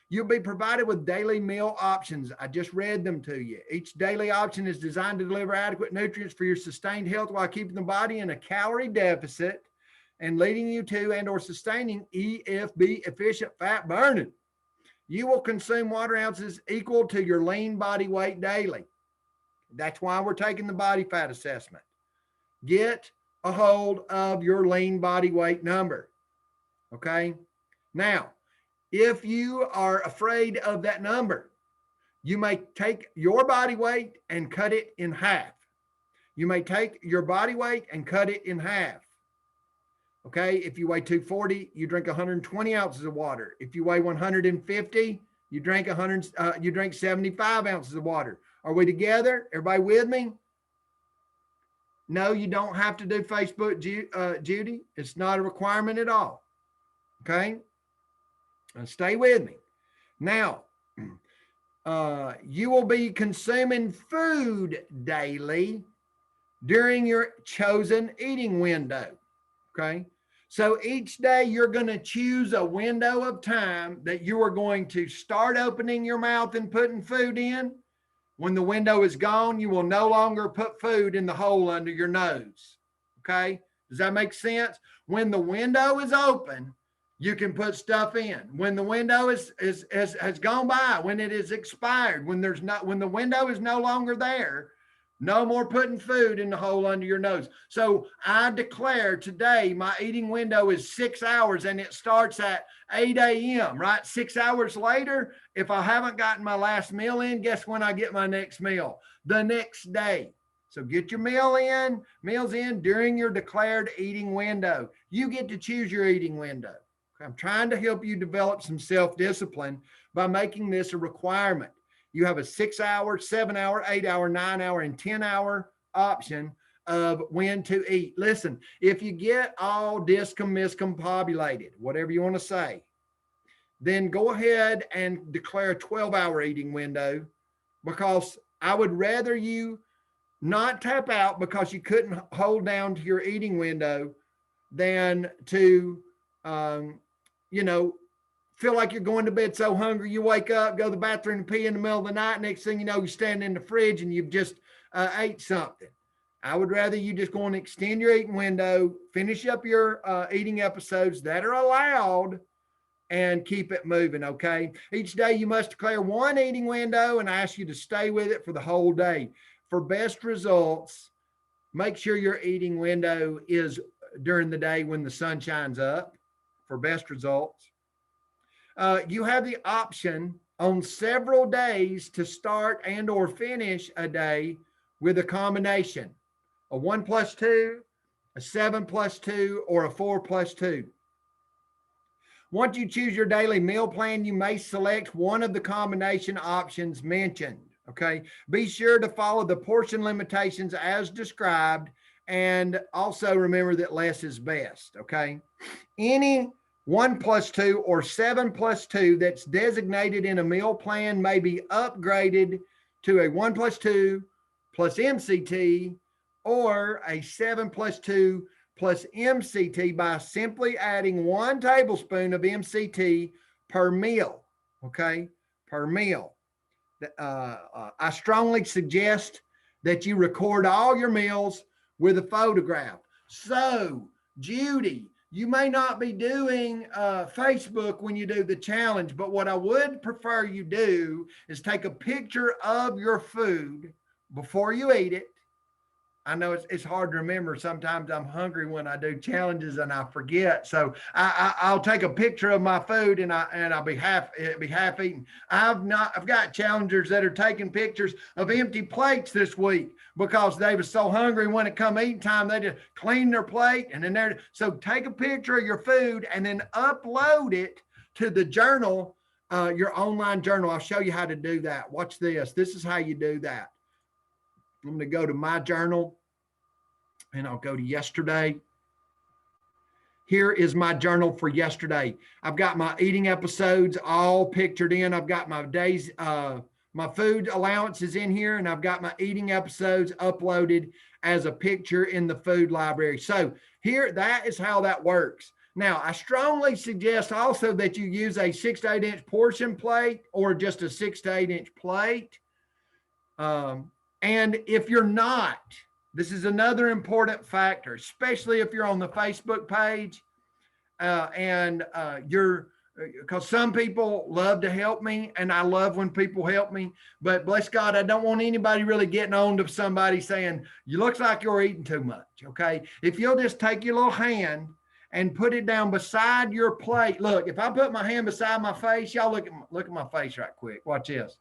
You'll be provided with daily meal options. I just read them to you. Each daily option is designed to deliver adequate nutrients for your sustained health while keeping the body in a calorie deficit and leading you to and or sustaining EFB, efficient fat burning. You will consume water ounces equal to your lean body weight daily. That's why we're taking the body fat assessment. Get a hold of your lean body weight number, okay? Now, if you are afraid of that number, you may take your body weight and cut it in half. You may take your body weight and cut it in half. Okay, if you weigh 240, you drink 120 ounces of water. If you weigh 150, you drink 75 ounces of water. Are we together? Everybody with me? No, you don't have to do Facebook, Judy. It's not a requirement at all. Okay, and stay with me. Now, you will be consuming food daily during your chosen eating window. Okay. So each day you're going to choose a window of time that you are going to start opening your mouth and putting food in. When the window is gone, you will no longer put food in the hole under your nose. Okay. Does that make sense? When the window is open, you can put stuff in. When the window has gone by, when it is expired, when the window is no longer there, no more putting food in the hole under your nose. So I declare today my eating window is 6 hours and it starts at 8 a.m., right? 6 hours later, if I haven't gotten my last meal in, guess when I get my next meal? The next day. So get your meals in during your declared eating window. You get to choose your eating window. I'm trying to help you develop some self-discipline by making this a requirement. You have a 6 hour, 7 hour, 8 hour, 9 hour, and 10 hour option of when to eat. Listen, if you get all discombobulated, whatever you want to say, then go ahead and declare a 12-hour eating window, because I would rather you not tap out because you couldn't hold down to your eating window than to, feel like you're going to bed so hungry, you wake up, go to the bathroom and pee in the middle of the night. Next thing you know, you're standing in the fridge and you've just ate something. I would rather you just go and extend your eating window, finish up your eating episodes that are allowed, and keep it moving, okay? Each day you must declare one eating window, and I ask you to stay with it for the whole day. For best results, make sure your eating window is during the day when the sun shines up for best results. You have the option on several days to start and or finish a day with a combination, a 1+2, a 7+2, or a 4+2. Once you choose your daily meal plan, you may select one of the combination options mentioned, okay? Be sure to follow the portion limitations as described, and also remember that less is best, okay? Any 1+2 or 7+2 that's designated in a meal plan may be upgraded to a 1+2 plus MCT or a 7+2 plus MCT by simply adding 1 tablespoon of MCT per meal, okay, per meal. I strongly suggest that you record all your meals with a photograph. So, Judy, you may not be doing Facebook when you do the challenge, but what I would prefer you do is take a picture of your food before you eat it. I know it's hard to remember. Sometimes I'm hungry when I do challenges and I forget. So I'll take a picture of my food and I'll be half eaten. I've got challengers that are taking pictures of empty plates this week because they were so hungry when it come eating time, they just clean their plate and then they're, so take a picture of your food and then upload it to the journal, your online journal. I'll show you how to do that. Watch this. This is how you do that. I'm going to go to my journal and I'll go to yesterday. Here is my journal for yesterday. I've got my eating episodes all pictured in. I've got my days, my food allowance is in here, and I've got my eating episodes uploaded as a picture in the food library. So here, that is how that works. Now, I strongly suggest also that you use a 6 to 8 inch portion plate or just a 6 to 8 inch plate. And if you're not, this is another important factor, especially if you're on the Facebook page because some people love to help me and I love when people help me, but bless God, I don't want anybody really getting on to somebody saying, you looks like you're eating too much, okay? If you'll just take your little hand and put it down beside your plate. Look, if I put my hand beside my face, y'all look at my face right quick. Watch this.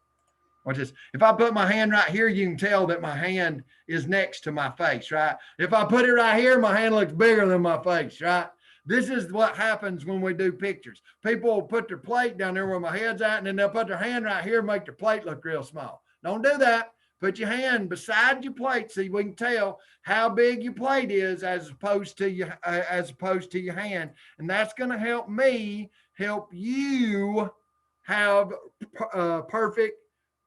Watch this. If I put my hand right here, you can tell that my hand is next to my face, right? If I put it right here, my hand looks bigger than my face, right? This is what happens when we do pictures. People will put their plate down there where my head's at, and then they'll put their hand right here and make their plate look real small. Don't do that. Put your hand beside your plate so we can tell how big your plate is as opposed to your hand. And that's going to help me help you have perfect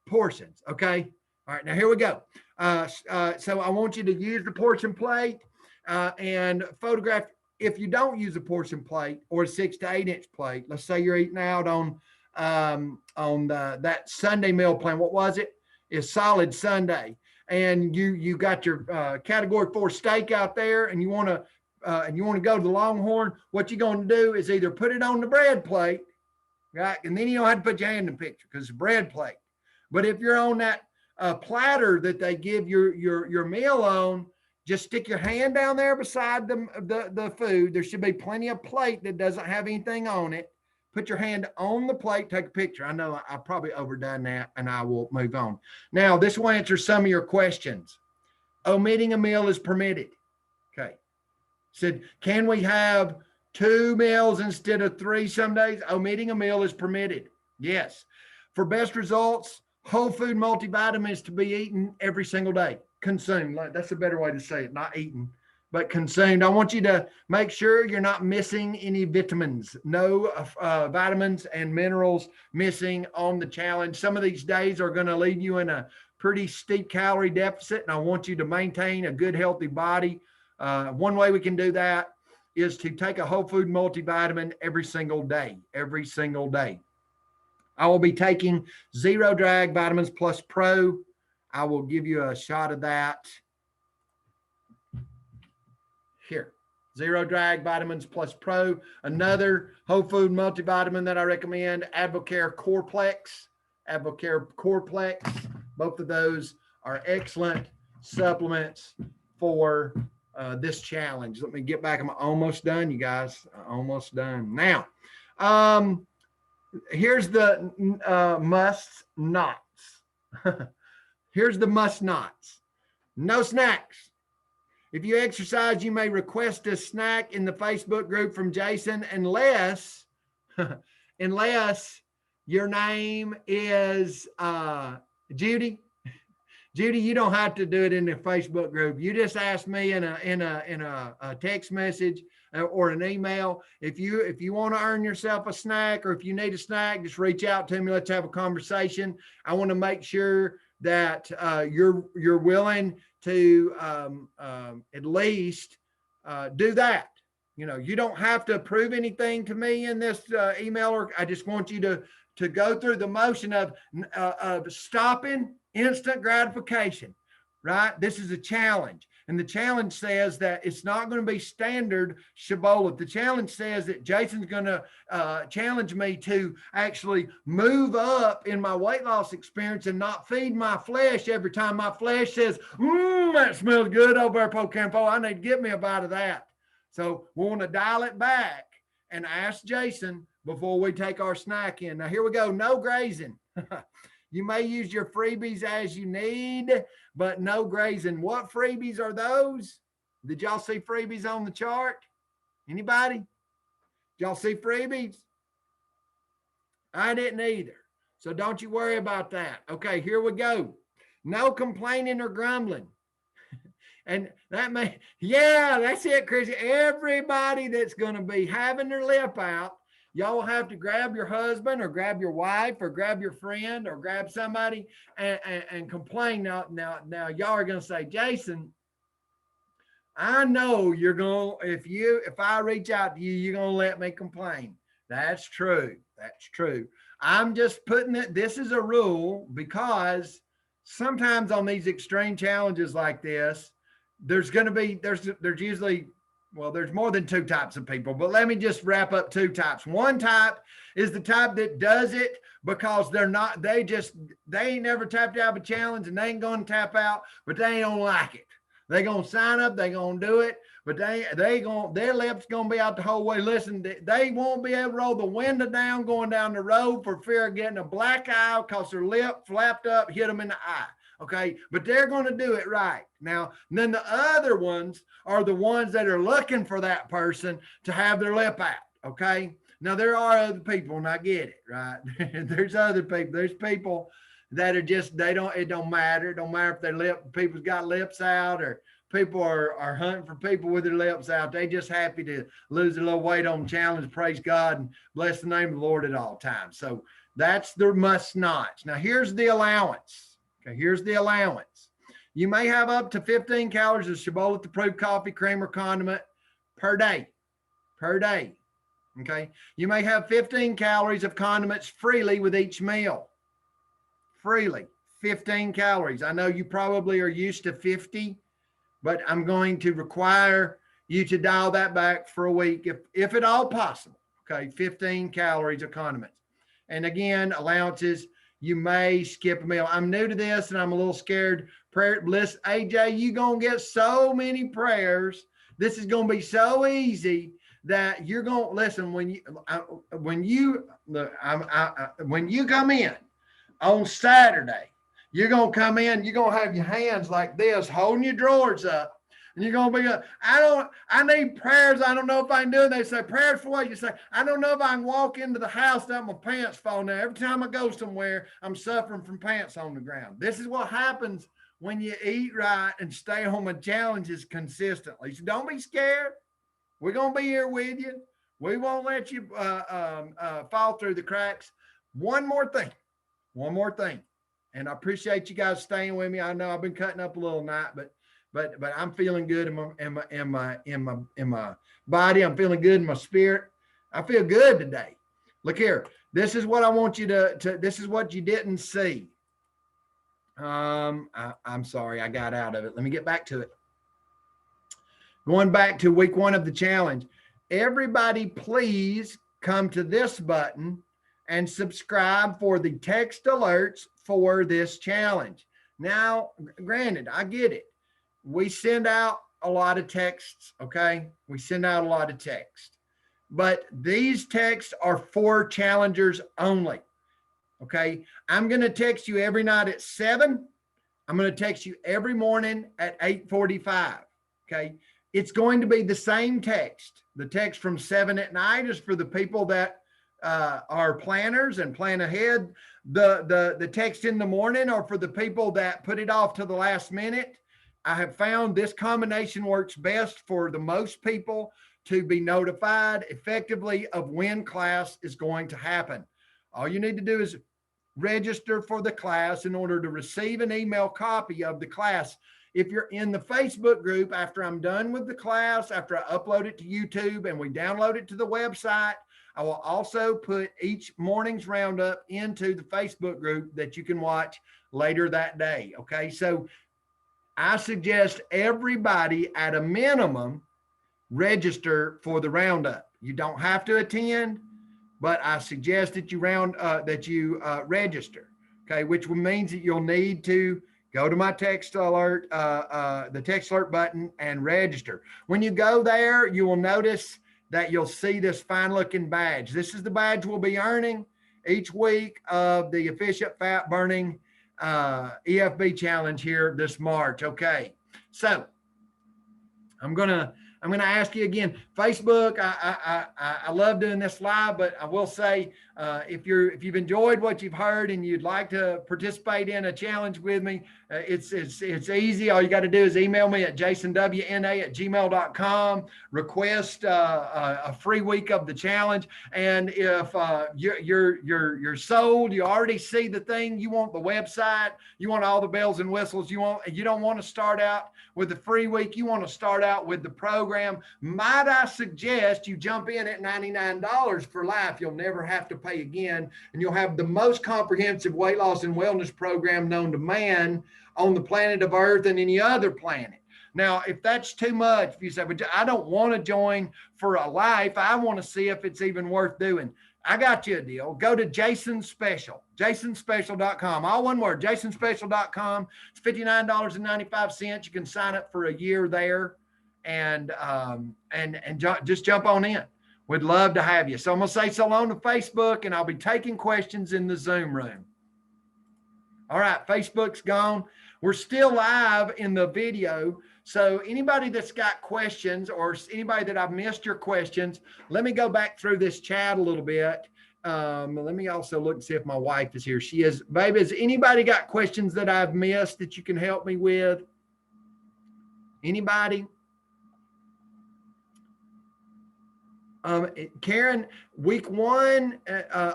portions. Okay. All right. Now here we go. So I want you to use the portion plate and photograph. If you don't use a portion plate or a 6 to 8 inch plate, let's say you're eating out on that Sunday meal plan. What was it? It's Solid Sunday, and you got your category 4 steak out there, and you want to go to the Longhorn. What you're going to do is either put it on the bread plate, right, and then you don't have to put your hand in the picture because it's a bread plate. But if you're on that platter that they give your meal on, just stick your hand down there beside the food. There should be plenty of plate that doesn't have anything on it. Put your hand on the plate, take a picture. I know I probably overdone that, and I will move on. Now, this will answer some of your questions. Omitting a meal is permitted. Okay. Said, can we have 2 meals instead of 3 some days? Omitting a meal is permitted. Yes. For best results, whole food multivitamins to be eaten every single day. Consumed. That's a better way to say it. Not eaten, but consumed. I want you to make sure you're not missing any vitamins. No vitamins and minerals missing on the challenge. Some of these days are going to leave you in a pretty steep calorie deficit, and I want you to maintain a good, healthy body. One way we can do that is to take a whole food multivitamin every single day. Every single day. I will be taking Zero Drag Vitamins Plus Pro. I will give you a shot of that. Here, Zero Drag Vitamins Plus Pro. Another whole food multivitamin that I recommend, Advocare Coreplex. Advocare Coreplex. Both of those are excellent supplements for this challenge. Let me get back. I'm almost done, you guys. Almost done. Now, here's the must-nots. Here's the must-nots. No snacks. If you exercise, you may request a snack in the Facebook group from Jason unless your name is Judy. Judy, you don't have to do it in the Facebook group. You just ask me in a text message or an email. If you want to earn yourself a snack, or if you need a snack, just reach out to me. Let's have a conversation. I want to make sure that you're willing to at least do that. You know, you don't have to prove anything to me in this email, or I just want you to go through the motion of stopping instant gratification, right? This is a challenge. And the challenge says that it's not going to be standard shibboleth. The challenge says that Jason's going to challenge me to actually move up in my weight loss experience and not feed my flesh every time my flesh says, that smells good over there, Pocampo. I need to get me a bite of that. So we want to dial it back and ask Jason before we take our snack in. Now, here we go. No grazing. You may use your freebies as you need, but no grazing. What freebies are those? Did y'all see freebies on the chart? Anybody? Did y'all see freebies? I didn't either. So don't you worry about that. Okay, here we go. No complaining or grumbling. And that may, yeah, that's it, Chrissy. Everybody that's going to be having their lip out, y'all will have to grab your husband or grab your wife or grab your friend or grab somebody and complain. Now, y'all are going to say, Jason, I know you're going to, if I reach out to you, you're going to let me complain. That's true. That's true. I'm just putting it, this is a rule because sometimes on these extreme challenges like this, there's going to be, there's usually, well, there's more than two types of people, but let me just wrap up two types. One type is the type that does it because they ain't never tapped out of a challenge and they ain't going to tap out, but they don't like it. They're going to sign up, they're going to do it, but their lips going to be out the whole way. Listen, they won't be able to roll the window down going down the road for fear of getting a black eye because their lip flapped up, hit them in the eye. Okay, but they're going to do it right. Now, then the other ones are the ones that are looking for that person to have their lip out. Okay, now there are other people, and I get it, right? There's other people. There's people that are just, it don't matter. It don't matter if people's got lips out or people are hunting for people with their lips out. They just happy to lose a little weight on challenge, praise God, and bless the name of the Lord at all times. So that's the must nots. Now, here's the allowance. Okay, here's the allowance. You may have up to 15 calories of shibboleth-approved coffee, cream, or condiment per day. Okay, you may have 15 calories of condiments freely with each meal. Freely, 15 calories. I know you probably are used to 50, but I'm going to require you to dial that back for a week, if at all possible. Okay, 15 calories of condiments. And again, allowances. You may skip a meal. I'm new to this and I'm a little scared. Prayer list, AJ, you're going to get so many prayers. This is going to be so easy that you're going to listen when you come in on Saturday, you're going to come in, you're going to have your hands like this, holding your drawers up. And you're going to be, I need prayers. I don't know if I can do it. They say, prayers for what? You say, I don't know if I can walk into the house without my pants falling down. Every time I go somewhere, I'm suffering from pants on the ground. This is what happens when you eat right and stay home and challenges consistently. So don't be scared. We're going to be here with you. We won't let you fall through the cracks. One more thing. And I appreciate you guys staying with me. I know I've been cutting up a little tonight, but I'm feeling good in my body. I'm feeling good in my spirit. I feel good today. Look here. This is what I want you to this is what you didn't see. I'm sorry, I got out of it. Let me get back to it. Going back to week 1 of the challenge. Everybody, please come to this button and subscribe for the text alerts for this challenge. Now, granted, I get it. We send out a lot of texts, okay? We send out a lot of text. But these texts are for challengers only, okay? I'm going to text you every night at 7. I'm going to text you every morning at 8:45, okay? It's going to be the same text. The text from 7 at night is for the people that are planners and plan ahead. The text in the morning are for the people that put it off to the last minute. I have found this combination works best for the most people to be notified effectively of when class is going to happen. All you need to do is register for the class in order to receive an email copy of the class. If you're in the Facebook group, after I'm done with the class, after I upload it to YouTube and we download it to the website, I will also put each morning's roundup into the Facebook group that you can watch later that day. Okay, so I suggest everybody at a minimum register for the roundup. You don't have to attend, but I suggest that you register. Okay, which means that you'll need to go to my text alert, the text alert button, and register. When you go there, you will notice that you'll see this fine looking badge. This is the badge we'll be earning each week of the Efficient Fat Burning EFB challenge here this March. Okay, so I'm gonna ask you again. Facebook, I love doing this live, but I will say, if you've enjoyed what you've heard and you'd like to participate in a challenge with me, it's easy. All you got to do is email me at jasonwna@gmail.com. Request a free week of the challenge, and if you're sold, you already see the thing, you want the website, you want all the bells and whistles, you don't want to start out with the free week, you want to start out with the program, might I suggest you jump in at $99 for life. You'll never have to pay again, and you'll have the most comprehensive weight loss and wellness program known to man on the planet of Earth and any other planet. Now, if that's too much, if you say, but I don't want to join for a life, I want to see if it's even worth doing, I got you a deal. Go to Jason's Special, jasonspecial.com. All one word, jasonspecial.com. It's $59.95. You can sign up for a year there and just jump on in. We'd love to have you. So I'm going to say so long to Facebook, and I'll be taking questions in the Zoom room. All right, Facebook's gone. We're still live in the video. So anybody that's got questions, or anybody that I've missed your questions, let me go back through this chat a little bit. Let me also look and see if my wife is here. She is. Baby, has anybody got questions that I've missed that you can help me with? Anybody? Karen, week 1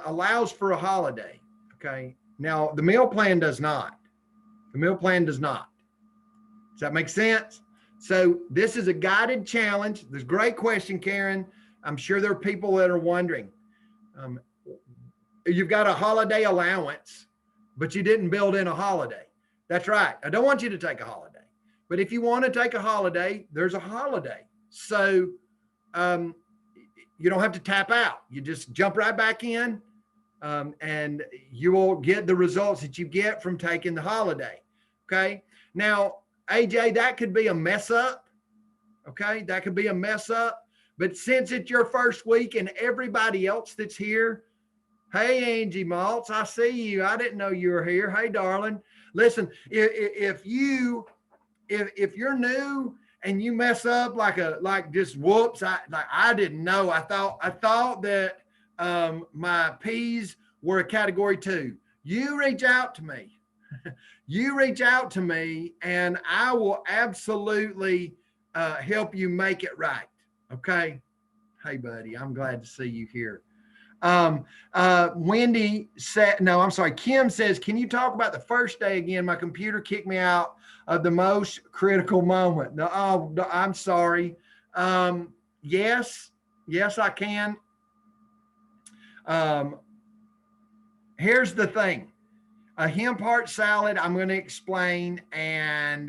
allows for a holiday. Okay. Now, the meal plan does not. The meal plan does not. Does that make sense? So this is a guided challenge. There's a great question, Karen. I'm sure there are people that are wondering. You've got a holiday allowance, but you didn't build in a holiday. That's right. I don't want you to take a holiday. But if you want to take a holiday, there's a holiday. So you don't have to tap out. You just jump right back in, and you will get the results that you get from taking the holiday. Okay. Now, AJ, that could be a mess up. Okay. That could be a mess up. But since it's your first week and everybody else that's here, hey, Angie Maltz, I see you. I didn't know you were here. Hey, darling. Listen, if you're new and you mess up like just whoops, I didn't know. I thought that my P's were a category 2. You reach out to me. You reach out to me, and I will absolutely help you make it right. Okay. Hey, buddy, I'm glad to see you here. Wendy said, no, I'm sorry. Kim says, can you talk about the first day again? My computer kicked me out of the most critical moment. No, I'm sorry. Yes, I can. Here's the thing. A hemp heart salad, I'm going to explain, and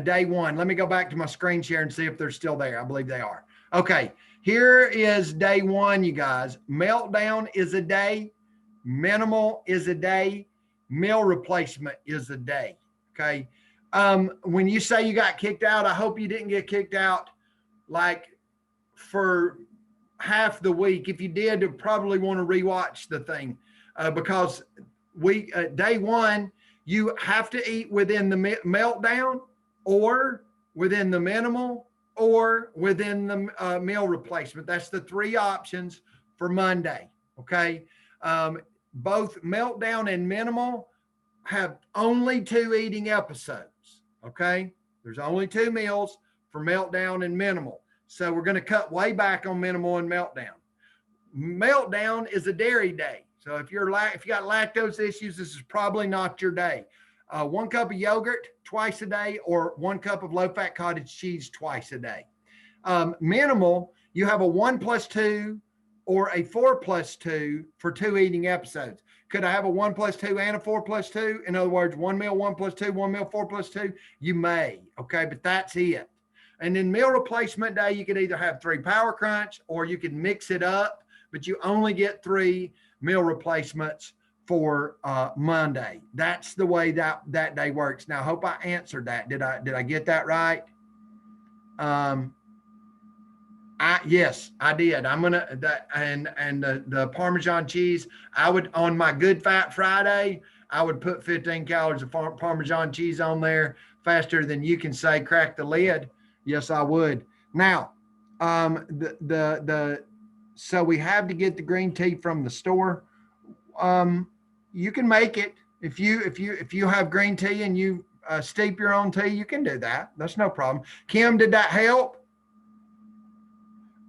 day 1. Let me go back to my screen share and see if they're still there. I believe they are. Okay, here is day 1, you guys. Meltdown is a day. Minimal is a day. Meal replacement is a day. Okay. When you say you got kicked out, I hope you didn't get kicked out like for half the week. If you did, you probably want to rewatch the thing. Because day 1, you have to eat within the meltdown, or within the minimal, or within the meal replacement. That's the 3 options for Monday. Okay. Both meltdown and minimal have only 2 eating episodes. Okay. There's only 2 meals for meltdown and minimal. So we're going to cut way back on minimal and meltdown. Meltdown is a dairy day. So if you got lactose issues, this is probably not your day. 1 cup of yogurt twice a day, or 1 cup of low-fat cottage cheese twice a day. Minimal, you have a 1+2 or a 4+2 for 2 eating episodes. Could I have a 1 + 2 and a 4 + 2? In other words, 1 meal, 1 + 2, 1 meal, 4 + 2. You may, okay, but that's it. And then meal replacement day, you could either have 3 Power Crunch or you could mix it up, but you only get 3 meal replacements for Monday. That's the way that day works. Now, I hope I answered that. Did I get that right? Yes, I did. I'm gonna and the Parmesan cheese. I would, on my Good Fat Friday, I would put 15 calories of Parmesan cheese on there faster than you can say crack the lid. Yes, I would. Now, so we have to get the green tea from the store. You can make it if you have green tea and you steep your own tea. You can do that. That's no problem. Kim, did that help?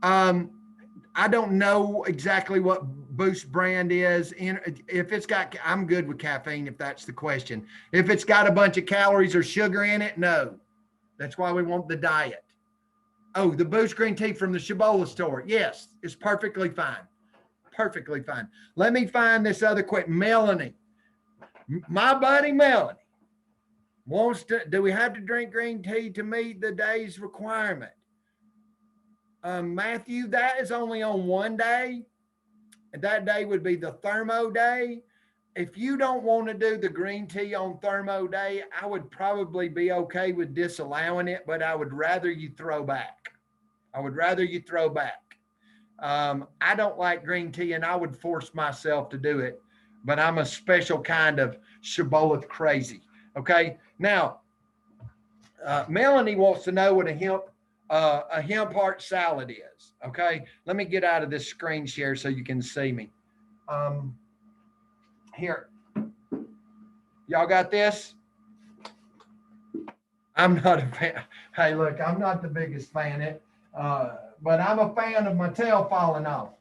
I don't know exactly what Boost brand is. If it's got, I'm good with caffeine if that's the question. If it's got a bunch of calories or sugar in it, no. That's why we want the diet. Oh, the Boost green tea from the Shabola store. Yes, it's perfectly fine. Perfectly fine. Let me find this other quick. Melanie, my buddy Melanie wants to, do we have to drink green tea to meet the day's requirement? Matthew, that is only on one day. And that day would be the thermo day. If you don't want to do the green tea on thermo day, I would probably be okay with disallowing it, but I would rather you throw back. I would rather you throw back. I don't like green tea and I would force myself to do it, but I'm a special kind of Shabola crazy. Okay. Now, Melanie wants to know what a hemp heart salad is. Okay. Let me get out of this screen share so you can see me. Here. Y'all got this? I'm not a fan. Hey, look, I'm not the biggest fan but I'm a fan of my tail falling off.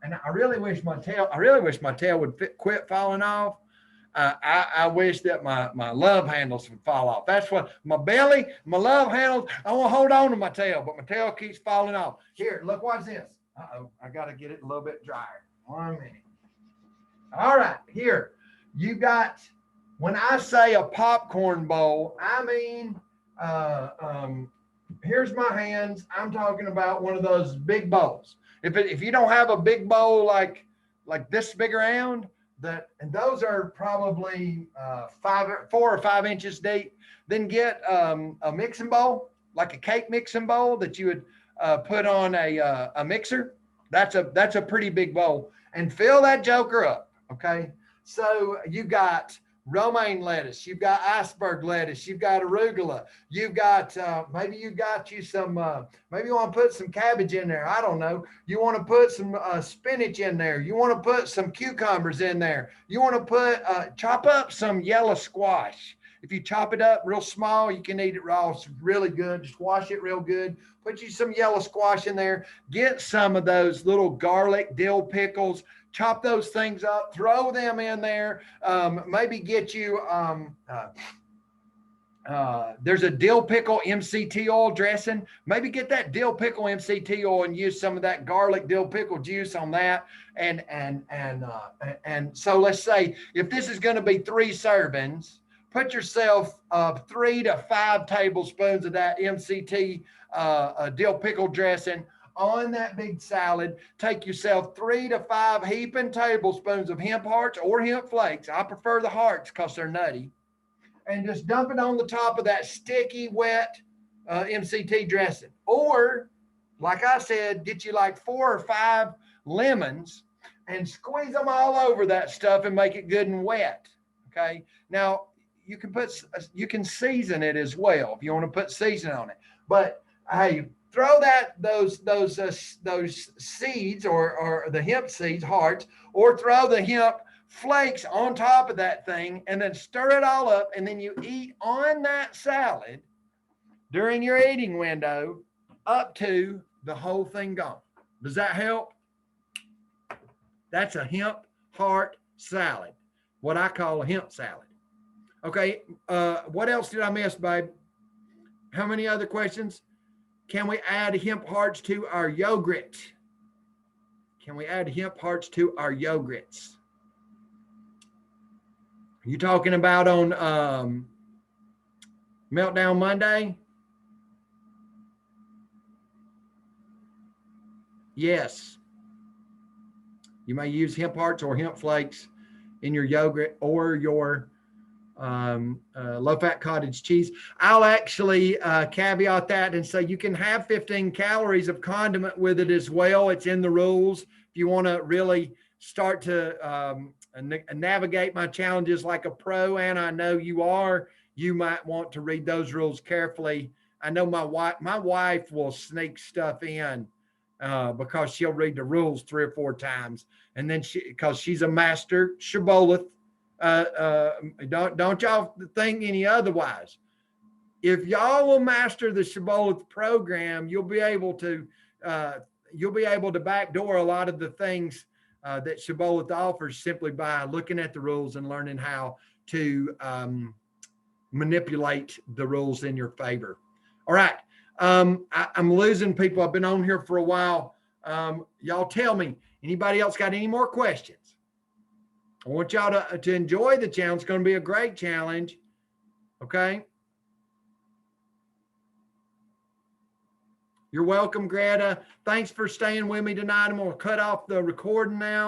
And I really wish my tail would quit falling off. I wish that my love handles would fall off. That's what my belly, my love handles. I want to hold on to my tail, but my tail keeps falling off. Here, look, watch this. Uh-oh, I got to get it a little bit drier. 1 minute. All right, here. You got, when I say a popcorn bowl, I mean, here's my hands. I'm talking about one of those big bowls. If you don't have a big bowl like this big around, and those are probably 4 or 5 inches deep, then get a mixing bowl, like a cake mixing bowl that you would put on a mixer. That's a pretty big bowl, and fill that joker up. Okay, so you got romaine lettuce, you've got iceberg lettuce, you've got arugula, you've got maybe you want to put some cabbage in there. I don't know. You want to put some spinach in there. You want to put some cucumbers in there. You want to put chop up some yellow squash. If you chop it up real small, you can eat it raw. It's really good. Just wash it real good. Put you some yellow squash in there. Get some of those little garlic dill pickles. Chop those things up, throw them in there. Maybe get you, there's a dill pickle MCT oil dressing. Maybe get that dill pickle MCT oil and use some of that garlic dill pickle juice on that. And so let's say if this is going to be 3 servings, put yourself 3 to 5 tablespoons of that MCT dill pickle dressing on that big salad. Take yourself 3 to 5 heaping tablespoons of hemp hearts or hemp flakes. I prefer the hearts because they're nutty. And just dump it on the top of that sticky, wet MCT dressing. Or, like I said, get you like 4 or 5 lemons and squeeze them all over that stuff and make it good and wet. Okay. Now, you can season it as well if you want to put seasoning on it. But hey, throw those seeds or the hemp seeds, hearts, or throw the hemp flakes on top of that thing and then stir it all up. And then you eat on that salad during your eating window up to the whole thing gone. Does that help? That's a hemp heart salad, what I call a hemp salad. Okay. What else did I miss, babe? How many other questions? Can we add hemp hearts to our yogurt? Can we add hemp hearts to our yogurts? You talking about on Meltdown Monday? Yes. You may use hemp hearts or hemp flakes in your yogurt or your low-fat cottage cheese. I'll actually caveat that and say you can have 15 calories of condiment with it as well. It's in the rules. If you want to really start to navigate my challenges like a pro, and I know you are, you might want to read those rules carefully. I know my wife will sneak stuff in because she'll read the rules 3 or 4 times, and then because she's a master shibboleth. Don't y'all think any otherwise. If y'all will master the shibboleth program, you'll be able to backdoor a lot of the things that shibboleth offers simply by looking at the rules and learning how to manipulate the rules in your favor. All right. I'm losing people. I've been on here for a while. Y'all tell me, anybody else got any more questions? I want y'all to enjoy the challenge. It's going to be a great challenge. Okay. You're welcome, Greta. Thanks for staying with me tonight. I'm going to cut off the recording now.